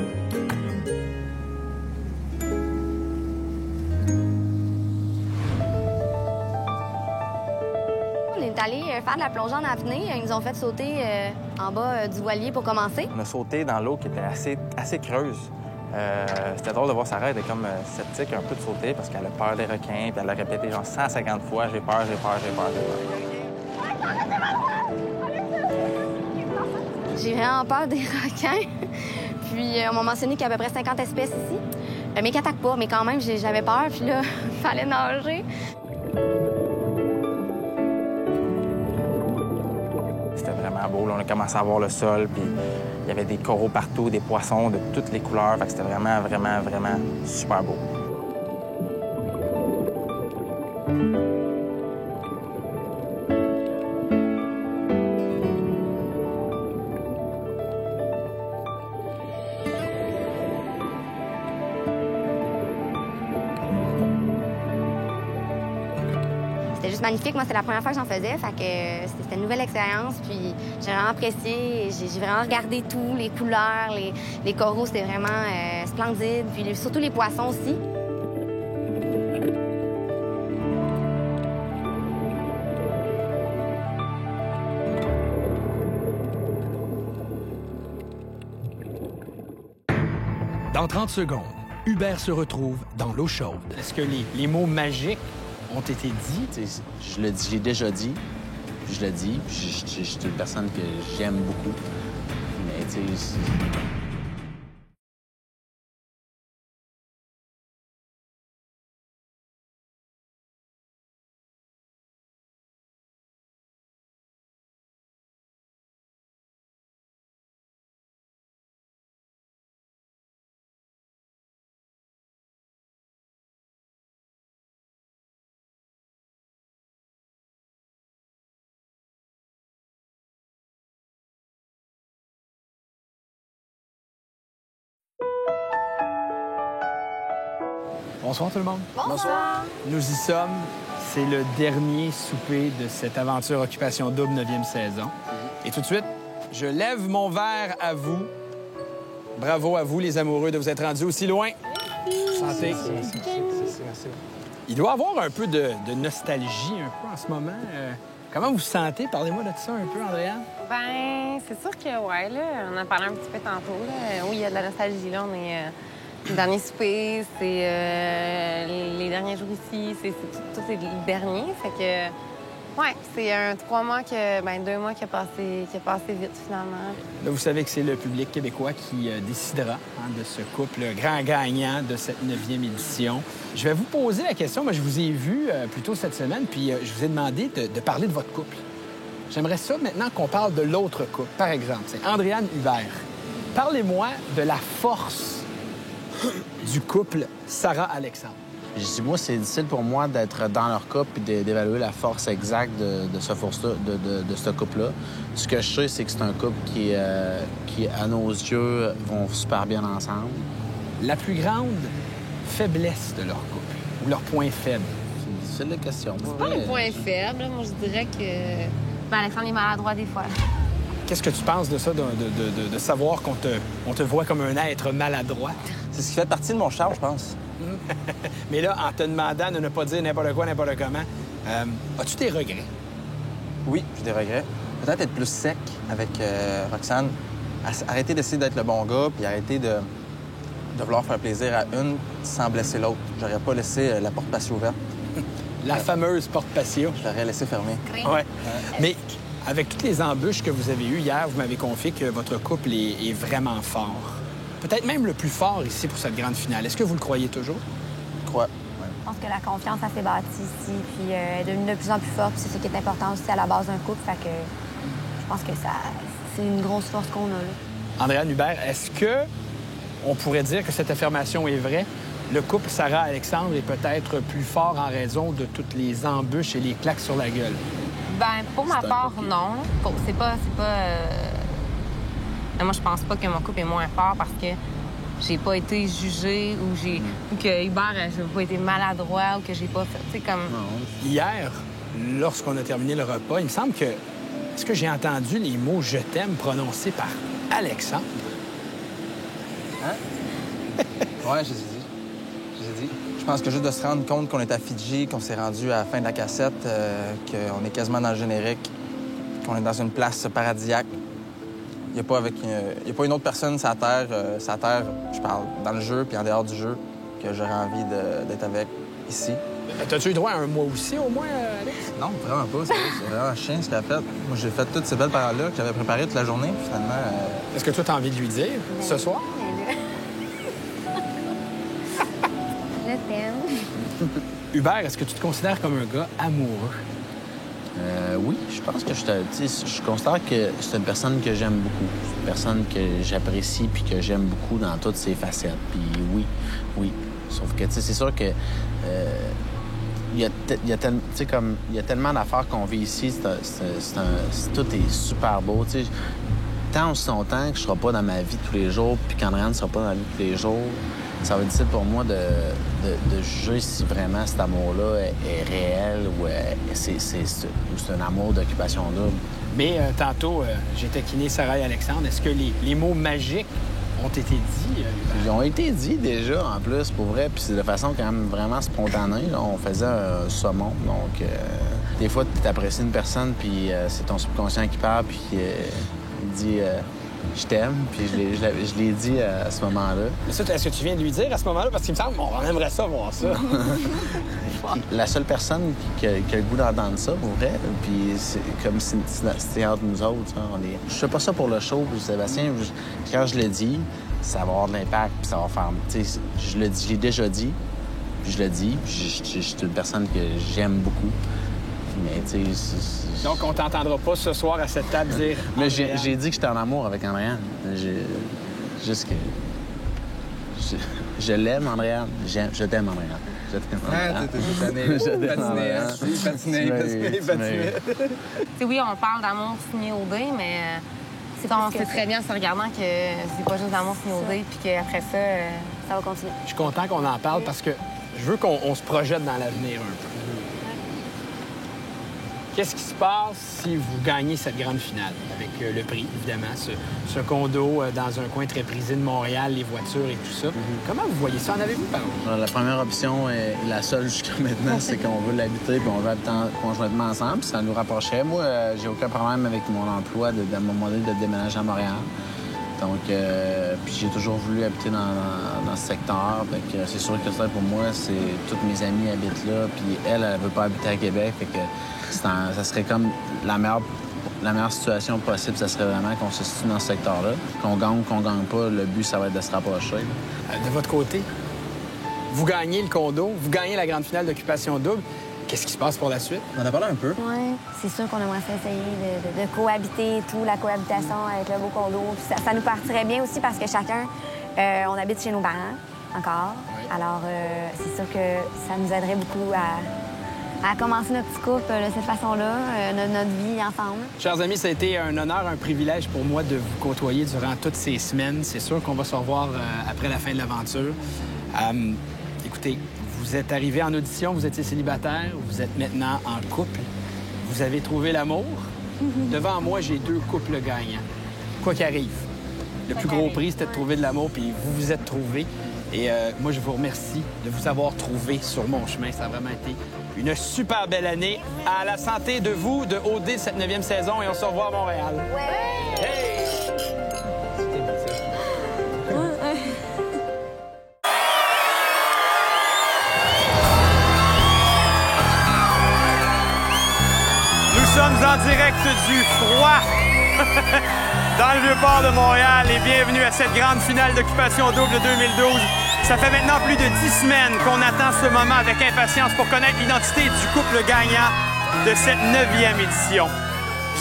On est allé faire de la plongée en apnée. Ils nous ont fait sauter en bas du voilier pour commencer. On a sauté dans l'eau qui était assez creuse. C'était drôle de voir Sarah, elle était comme sceptique un peu de sauter parce qu'elle a peur des requins, puis elle a répété genre 150 fois « j'ai peur, j'ai peur, j'ai peur, j'ai peur ». J'ai vraiment peur des requins. Puis on m'a mentionné qu'il y a à peu près 50 espèces ici. Mais qui n'attaquent pas, mais quand même, j'avais peur. Puis là, il fallait nager. C'était vraiment beau. Là, on a commencé à voir le sol, puis il y avait des coraux partout, des poissons de toutes les couleurs. Fait que c'était vraiment, vraiment, vraiment super beau. C'était juste magnifique. Moi, c'est la première fois que j'en faisais. Fait que c'était une nouvelle expérience. Puis j'ai vraiment apprécié. J'ai vraiment regardé tout, les couleurs, les coraux. C'était vraiment splendide. Puis surtout les poissons aussi. Dans 30 secondes, Hubert se retrouve dans l'eau chaude. Est-ce que les mots magiques ont été dits? T'sais, je le dis, j'ai déjà dit, puis je le dis, puis je suis une personne que j'aime beaucoup. Mais tu sais... Bonsoir tout le monde. Bonsoir. Nous y sommes. C'est le dernier souper de cette aventure Occupation Double 9e saison. Et tout de suite, je lève mon verre à vous. Bravo à vous, les amoureux, de vous être rendus aussi loin. Santé. Merci. Il doit y avoir un peu de nostalgie un peu en ce moment. Comment vous vous sentez? Parlez-moi de ça un peu, Andréane. Ben, c'est sûr que, ouais, là, on en parlait un petit peu tantôt, là. Oui, il y a de la nostalgie, là. On est le dernier souper, c'est les derniers jours ici, tout est le dernier. Fait que, ouais, c'est un 2 mois qui a passé vite, finalement. Là, vous savez que c'est le public québécois qui décidera de ce couple grand gagnant de cette 9e édition. Je vais vous poser la question. Moi, je vous ai vu plus tôt cette semaine, puis je vous ai demandé de parler de votre couple. J'aimerais ça maintenant qu'on parle de l'autre couple. Par exemple, c'est Andréane Hubert. Parlez-moi de la force du couple Sarah-Alexandre. Je dis, moi, c'est difficile pour moi d'être dans leur couple et d'évaluer la force exacte de ce couple-là. Ce que je sais, c'est que c'est un couple qui, à nos yeux, vont super bien ensemble. La plus grande faiblesse de leur couple ou leur point faible? C'est la question. C'est pas un point faible. Là. Moi, je dirais que... Ben, Alexandre est maladroit des fois. Qu'est-ce que tu penses de ça, de savoir qu'on te voit comme un être maladroit? C'est ce qui fait partie de mon charme, je pense. Mais là, en te demandant de ne pas dire n'importe quoi, n'importe comment, as-tu des regrets? Oui, j'ai des regrets. Peut-être être plus sec avec Roxane. Arrêter d'essayer d'être le bon gars, puis arrêter de vouloir faire plaisir à une sans blesser l'autre. J'aurais pas laissé la porte patio ouverte. La fameuse porte patio. Je l'aurais laissé fermée. Ouais. Mais avec toutes les embûches que vous avez eues hier, vous m'avez confié que votre couple est vraiment fort. Peut-être même le plus fort ici pour cette grande finale. Est-ce que vous le croyez toujours? Je crois. Je pense que la confiance, elle s'est bâtie ici, puis elle est devenue de plus en plus forte. C'est ce qui est important aussi à la base d'un couple. Fait que je pense que c'est une grosse force qu'on a, là. Andréane Hubert, est-ce que on pourrait dire que cette affirmation est vraie? Le couple Sarah-Alexandre est peut-être plus fort en raison de toutes les embûches et les claques sur la gueule. Ben, pour ma part, non. C'est pas... Moi, je pense pas que mon couple est moins fort parce que j'ai pas été jugée ou que Hubert n'a pas été maladroit ou que j'ai pas fait... Tu sais, comme... Hier, lorsqu'on a terminé le repas, il me semble que... Est-ce que j'ai entendu les mots « je t'aime » prononcés par Alexandre? Hein? Ouais, je les ai dit. Je pense que juste de se rendre compte qu'on est à Fidji, qu'on s'est rendu à la fin de la cassette, qu'on est quasiment dans le générique, qu'on est dans une place paradisiaque. Il n'y a pas une autre personne sur la Terre, je parle, dans le jeu puis en dehors du jeu, que j'aurais envie d'être avec ici. T'as-tu eu droit à un mois aussi, au moins, Alex? Non, vraiment pas. C'est vraiment chien ce qu'elle a fait. Moi, j'ai fait toutes ces belles paroles-là que j'avais préparées toute la journée, puis finalement... Est-ce que toi, t'as envie de lui dire ce soir? Je t'aime. Hubert, est-ce que tu te considères comme un gars amoureux? Oui, je pense que je considère que c'est une personne que j'aime beaucoup. C'est une personne que j'apprécie puis que j'aime beaucoup dans toutes ses facettes. Puis oui. Sauf que, tu sais, c'est sûr que il y a tellement d'affaires qu'on vit ici. Tout est super beau, tu sais. Tant aussi longtemps que je serai pas dans ma vie tous les jours puis qu'Andréane ne sera pas dans ma vie tous les jours, ça va être difficile pour moi de juger si vraiment cet amour-là est réel ou c'est un amour d'occupation double. Mais tantôt, j'ai taquiné Sarah et Alexandre. Est-ce que les mots magiques ont été dits? Ils ont été dits déjà, en plus, pour vrai. Puis c'est de façon quand même vraiment spontanée. Là. On faisait un saumon. Donc, des fois, tu apprécies une personne, puis c'est ton subconscient qui parle, puis il dit je t'aime, puis je l'ai dit à ce moment-là. Mais ça, est-ce que tu viens de lui dire à ce moment-là? Parce qu'il me semble qu'on aimerait ça voir ça. La seule personne qui a le goût d'entendre ça, pour vrai, puis c'est comme si c'était entre nous autres. Hein, je fais pas ça pour le show, Sébastien. Quand je le dis, ça va avoir de l'impact, puis ça va faire... Je l'ai déjà dit, puis je le dis, puis je suis une personne que j'aime beaucoup. Mais, tu sais... Donc, on t'entendra pas ce soir à cette table dire... Mais j'ai dit que j'étais en amour avec Andréane. Juste que... Je l'aime, Andréane. Je t'aime, Andréane. Je t'aime, Andréane. Oui, on parle d'amour signé au dé, mais on sait très bien en se regardant que c'est pas juste d'amour signé au dé, puis qu'après ça, ça va continuer. Je suis content qu'on en parle parce que je veux qu'on se projette dans l'avenir un peu. Qu'est-ce qui se passe si vous gagnez cette grande finale avec le prix, évidemment, ce condo dans un coin très prisé de Montréal, les voitures et tout ça? Comment vous voyez ça? En avez-vous parlé? Alors, la première option est la seule jusqu'à maintenant, c'est qu'on veut l'habiter puis on veut habiter conjointement ensemble. Puis ça nous rapprocherait. Moi, j'ai aucun problème avec mon emploi d'un moment donné de déménager à Montréal. Donc, puis j'ai toujours voulu habiter dans ce secteur. Fait que c'est sûr que ça, pour moi, c'est toutes mes amies habitent là. Puis elle veut pas habiter à Québec. Fait que ça serait comme la meilleure situation possible. Ça serait vraiment qu'on se situe dans ce secteur-là. Qu'on gagne ou qu'on gagne pas, le but, ça va être de se rapprocher. De votre côté, vous gagnez le condo, vous gagnez la grande finale d'Occupation Double. Qu'est-ce qui se passe pour la suite? On en a parlé un peu. Oui, c'est sûr qu'on aimerait essayer de cohabiter tout, la cohabitation avec le beau condo. Puis ça nous partirait bien aussi parce que chacun, on habite chez nos parents encore. Oui. Alors, c'est sûr que ça nous aiderait beaucoup à commencer notre petit couple de cette façon-là, notre vie ensemble. Chers amis, ça a été un honneur, un privilège pour moi de vous côtoyer durant toutes ces semaines. C'est sûr qu'on va se revoir après la fin de l'aventure. écoutez, vous êtes arrivé en audition, vous étiez célibataire, vous êtes maintenant en couple. Vous avez trouvé l'amour. Devant moi, j'ai 2 couples gagnants. Quoi qu'il arrive. Le plus gros prix, c'était de trouver de l'amour, puis vous vous êtes trouvés. Et moi, je vous remercie de vous avoir trouvé sur mon chemin. Ça a vraiment été une super belle année. À la santé de vous, de OD de cette 9e saison, et on se revoit à Montréal. Ouais! Hey! Nous sommes en direct du froid dans le Vieux-Port de Montréal et bienvenue à cette grande finale d'Occupation Double 2012. Ça fait maintenant plus de 10 semaines qu'on attend ce moment avec impatience pour connaître l'identité du couple gagnant de cette 9e édition.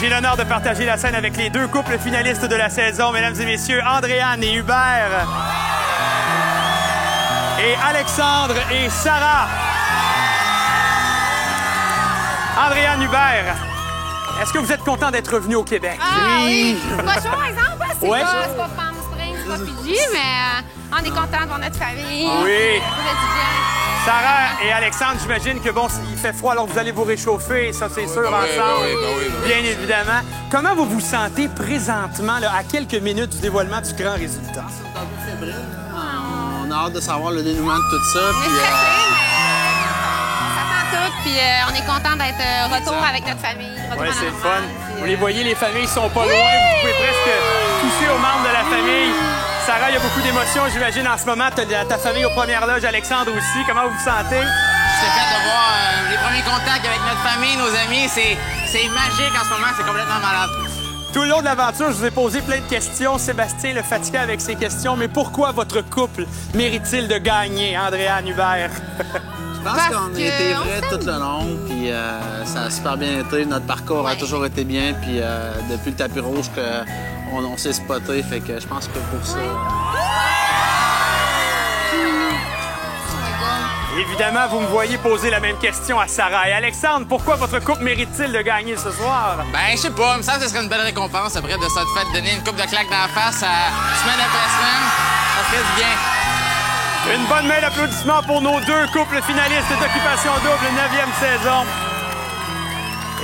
J'ai l'honneur de partager la scène avec les 2 couples finalistes de la saison, mesdames et messieurs, Andréane et Hubert. Et Alexandre et Sarah. Andréane, Hubert, est-ce que vous êtes content d'être revenu au Québec? Ah oui! C'est pas chaud, par exemple? C'est ouais. pas Palm Springs, c'est pas Fidji, mais on est content de voir notre famille. Oui. Ça fait du bien. Sarah et Alexandre, j'imagine que bon, il fait froid, alors vous allez vous réchauffer, ça c'est sûr, ensemble, bien évidemment. Comment vous vous sentez présentement, là, à quelques minutes du dévoilement du grand résultat? On a hâte de savoir le dénouement de tout ça. On est stressé, mais on s'attend tout, puis on est content d'être retour avec notre famille. Oui, c'est le fun. Vous les voyez, les familles sont pas loin, vous pouvez presque toucher aux membres de la famille. Sarah, il y a beaucoup d'émotions, j'imagine, en ce moment. Tu as ta famille aux premières loges, Alexandre aussi. Comment vous vous sentez? C'est fait de voir les premiers contacts avec notre famille, nos amis. C'est magique en ce moment, c'est complètement malade. Tout le long de l'aventure, je vous ai posé plein de questions. Sébastien le fatiguait avec ses questions. Mais pourquoi votre couple mérite-t-il de gagner, Andréane, Hubert? Je pense qu'on a été vrais tout le long, puis ça a super bien été. Notre parcours a toujours été bien, puis depuis le tapis rouge on s'est spoté, fait que je pense que pour ça... Évidemment, vous me voyez poser la même question à Sarah. Et Alexandre, pourquoi votre couple mérite-t-il de gagner ce soir? Ben, je sais pas, ça serait une belle récompense après de ça, de fait, donner une coupe de claque dans la face semaine après semaine. Ça ferait du bien. Une bonne main d'applaudissements pour nos 2 couples finalistes d'Occupation Double, 9e saison.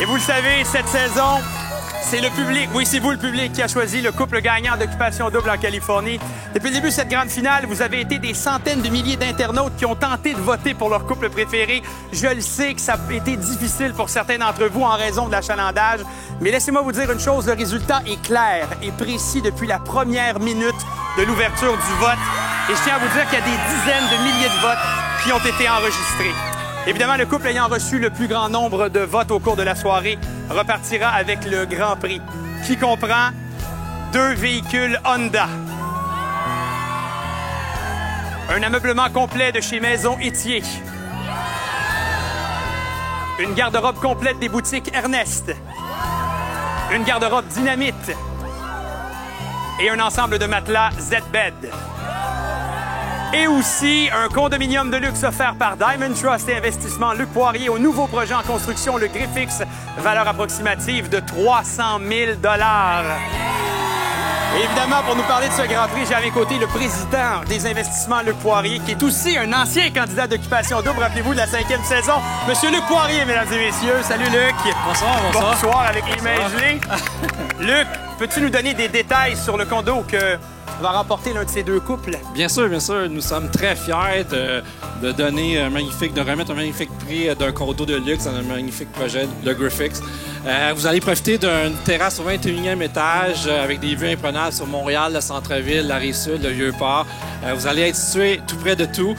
Et vous le savez, cette saison, c'est le public, oui, c'est vous le public qui a choisi le couple gagnant d'Occupation Double en Californie. Depuis le début de cette grande finale, vous avez été des centaines de milliers d'internautes qui ont tenté de voter pour leur couple préféré. Je le sais que ça a été difficile pour certains d'entre vous en raison de l'achalandage, mais laissez-moi vous dire une chose, le résultat est clair et précis depuis la première minute de l'ouverture du vote. Et je tiens à vous dire qu'il y a des dizaines de milliers de votes qui ont été enregistrés. Évidemment, le couple ayant reçu le plus grand nombre de votes au cours de la soirée repartira avec le Grand Prix, qui comprend 2 véhicules Honda, un ameublement complet de chez Maison Étier, une garde-robe complète des boutiques Ernest, une garde-robe Dynamite et un ensemble de matelas Z-Bed. Et aussi un condominium de luxe offert par Diamond Trust et Investissement Luc Poirier au nouveau projet en construction, le Griffix, valeur approximative de 300 000 $. Et évidemment, pour nous parler de ce Grand Prix, j'ai à mes côtés le président des Investissements Luc Poirier, qui est aussi un ancien candidat d'Occupation Double, rappelez-vous, de la 5e saison. Monsieur Luc Poirier, mesdames et messieurs. Salut, Luc. Bonsoir, bonsoir. Bonsoir avec les mains gelées. Luc, peux-tu nous donner des détails sur le condo que va remporter l'un de ces 2 couples? Bien sûr, nous sommes très fiers de donner de remettre un magnifique prix d'un condo de luxe dans un magnifique projet, le Griffix. Vous allez profiter d'une terrasse au 21e étage avec des vues imprenables sur Montréal, le centre-ville, la Rive-Sud, le Vieux-Port. Vous allez être situé tout près de tout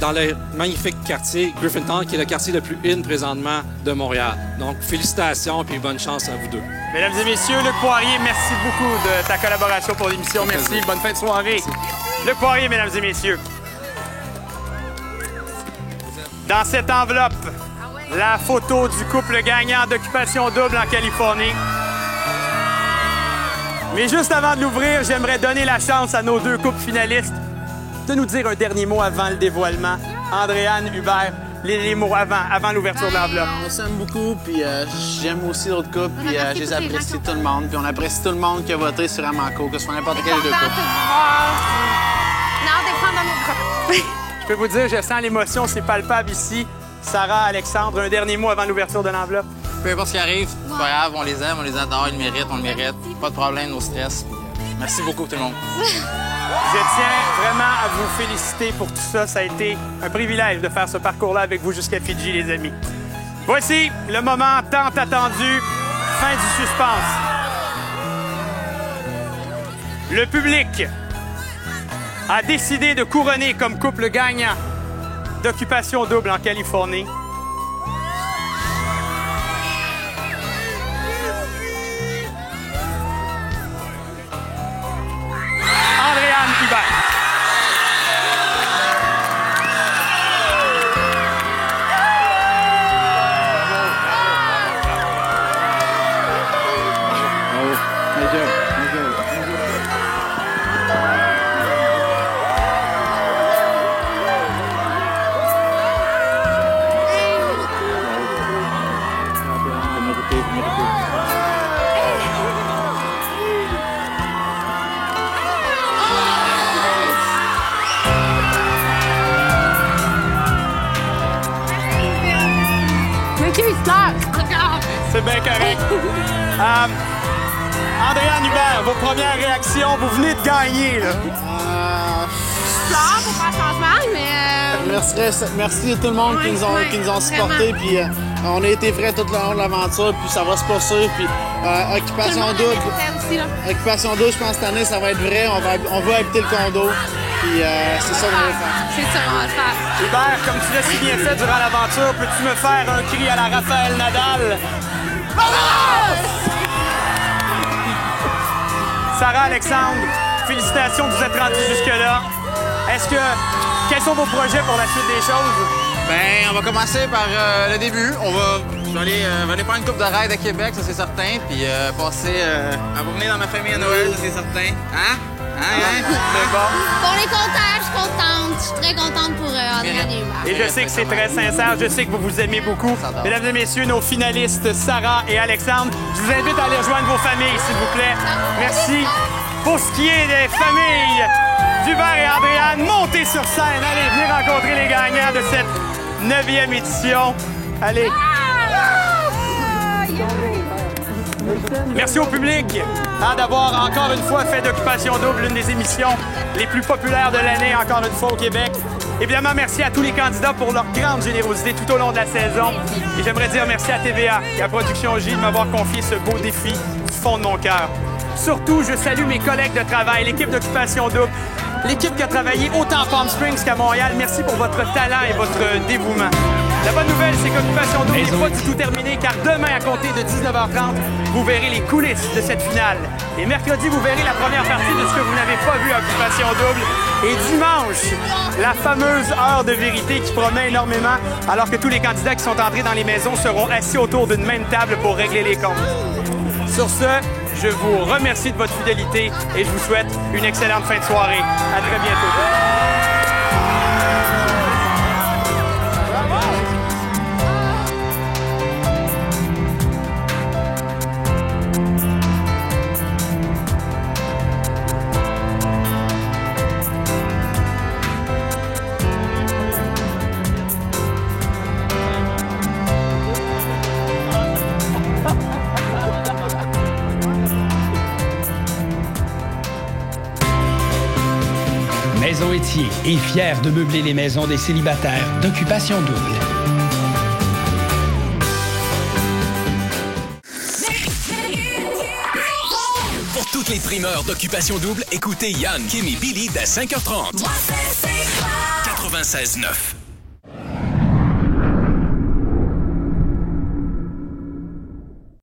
dans le magnifique quartier Griffintown, qui est le quartier le plus in présentement de Montréal. Donc, félicitations et bonne chance à vous 2. Mesdames et messieurs, Luc Poirier, merci beaucoup de ta collaboration pour l'émission. Merci. Bonne fin de soirée. Luc Poirier, mesdames et messieurs. Dans cette enveloppe, la photo du couple gagnant d'Occupation Double en Californie. Mais juste avant de l'ouvrir, j'aimerais donner la chance à nos 2 couples finalistes de nous dire un dernier mot avant le dévoilement. Andréane, Hubert, les mots avant l'ouverture de l'enveloppe. On s'aime beaucoup, puis j'aime aussi l'autre couple, puis je les apprécie tout le monde, puis on apprécie tout le monde qui a voté sur Amanco, que ce soit n'importe quel des 2 couples. Non, de prendre dans nos bras. peux vous dire, je sens l'émotion, c'est palpable ici. Sarah, Alexandre, un dernier mot avant l'ouverture de l'enveloppe. Peu importe ce qui arrive, c'est pas grave, on les aime, on les adore, ils le méritent, on le mérite. Pas de problème, no stress. Merci beaucoup tout le monde. Je tiens vraiment à vous féliciter pour tout ça. Ça a été un privilège de faire ce parcours-là avec vous jusqu'à Fidji, les amis. Voici le moment tant attendu, fin du suspense. Le public a décidé de couronner comme couple gagnant d'Occupation Double en Californie. Andréane Hubert. C'est bien correct. Andréane Hubert, vos premières réactions, vous venez de gagner, là. Je pleure pour faire changement, mais... Merci à tout le monde qui nous ont supportés. Puis on a été vrais tout le long de l'aventure, puis ça va se poursuivre. Puis Occupation Double. Occupation Double, je pense que cette année, ça va être vrai. On va habiter le condo. Puis c'est ça qu'on va faire. C'est ça qu'on va faire. Hubert, comme tu l'as si bien fait durant l'aventure, peux-tu me faire un cri à la Raphaël Nadal? Sarah, Alexandre, félicitations que vous êtes rendus jusque-là. Quels sont vos projets pour la suite des choses? Ben, on va commencer par le début. Je vais aller prendre une coupe de ride à Québec, ça c'est certain. Puis passer à vous venir dans ma famille à Noël, ça c'est certain. Hein? C'est bon. On est contents, je suis contente. Je suis très contente pour Andréane Hubert. Et je sais que c'est très sincère, je sais que vous vous aimez beaucoup. Mesdames et messieurs, nos finalistes Sarah et Alexandre, je vous invite à aller rejoindre vos familles, s'il vous plaît. Merci. Pour ce qui est des familles d'Hubert et Andréane, montez sur scène. Allez, venez rencontrer les gagnants de cette 9e édition. Allez. Merci au public d'avoir encore une fois fait d'Occupation Double l'une des émissions les plus populaires de l'année, encore une fois au Québec. Évidemment, merci à tous les candidats pour leur grande générosité tout au long de la saison. Et j'aimerais dire merci à TVA et à Production J de m'avoir confié ce beau défi du fond de mon cœur. Surtout, je salue mes collègues de travail, l'équipe d'Occupation Double, l'équipe qui a travaillé autant à Palm Springs qu'à Montréal. Merci pour votre talent et votre dévouement. La bonne nouvelle, c'est qu'Occupation Double n'est pas du tout terminée, car demain, à compter de 19h30, vous verrez les coulisses de cette finale. Et mercredi, vous verrez la première partie de ce que vous n'avez pas vu à Occupation Double. Et dimanche, la fameuse heure de vérité qui promet énormément, alors que tous les candidats qui sont entrés dans les maisons seront assis autour d'une même table pour régler les comptes. Sur ce, je vous remercie de votre fidélité et je vous souhaite une excellente fin de soirée. À très bientôt. Maison Étier est fière de meubler les maisons des célibataires d'Occupation Double. Pour toutes les primeurs d'Occupation Double, écoutez Yann, Kim et Billy dès 5h30. 96.9.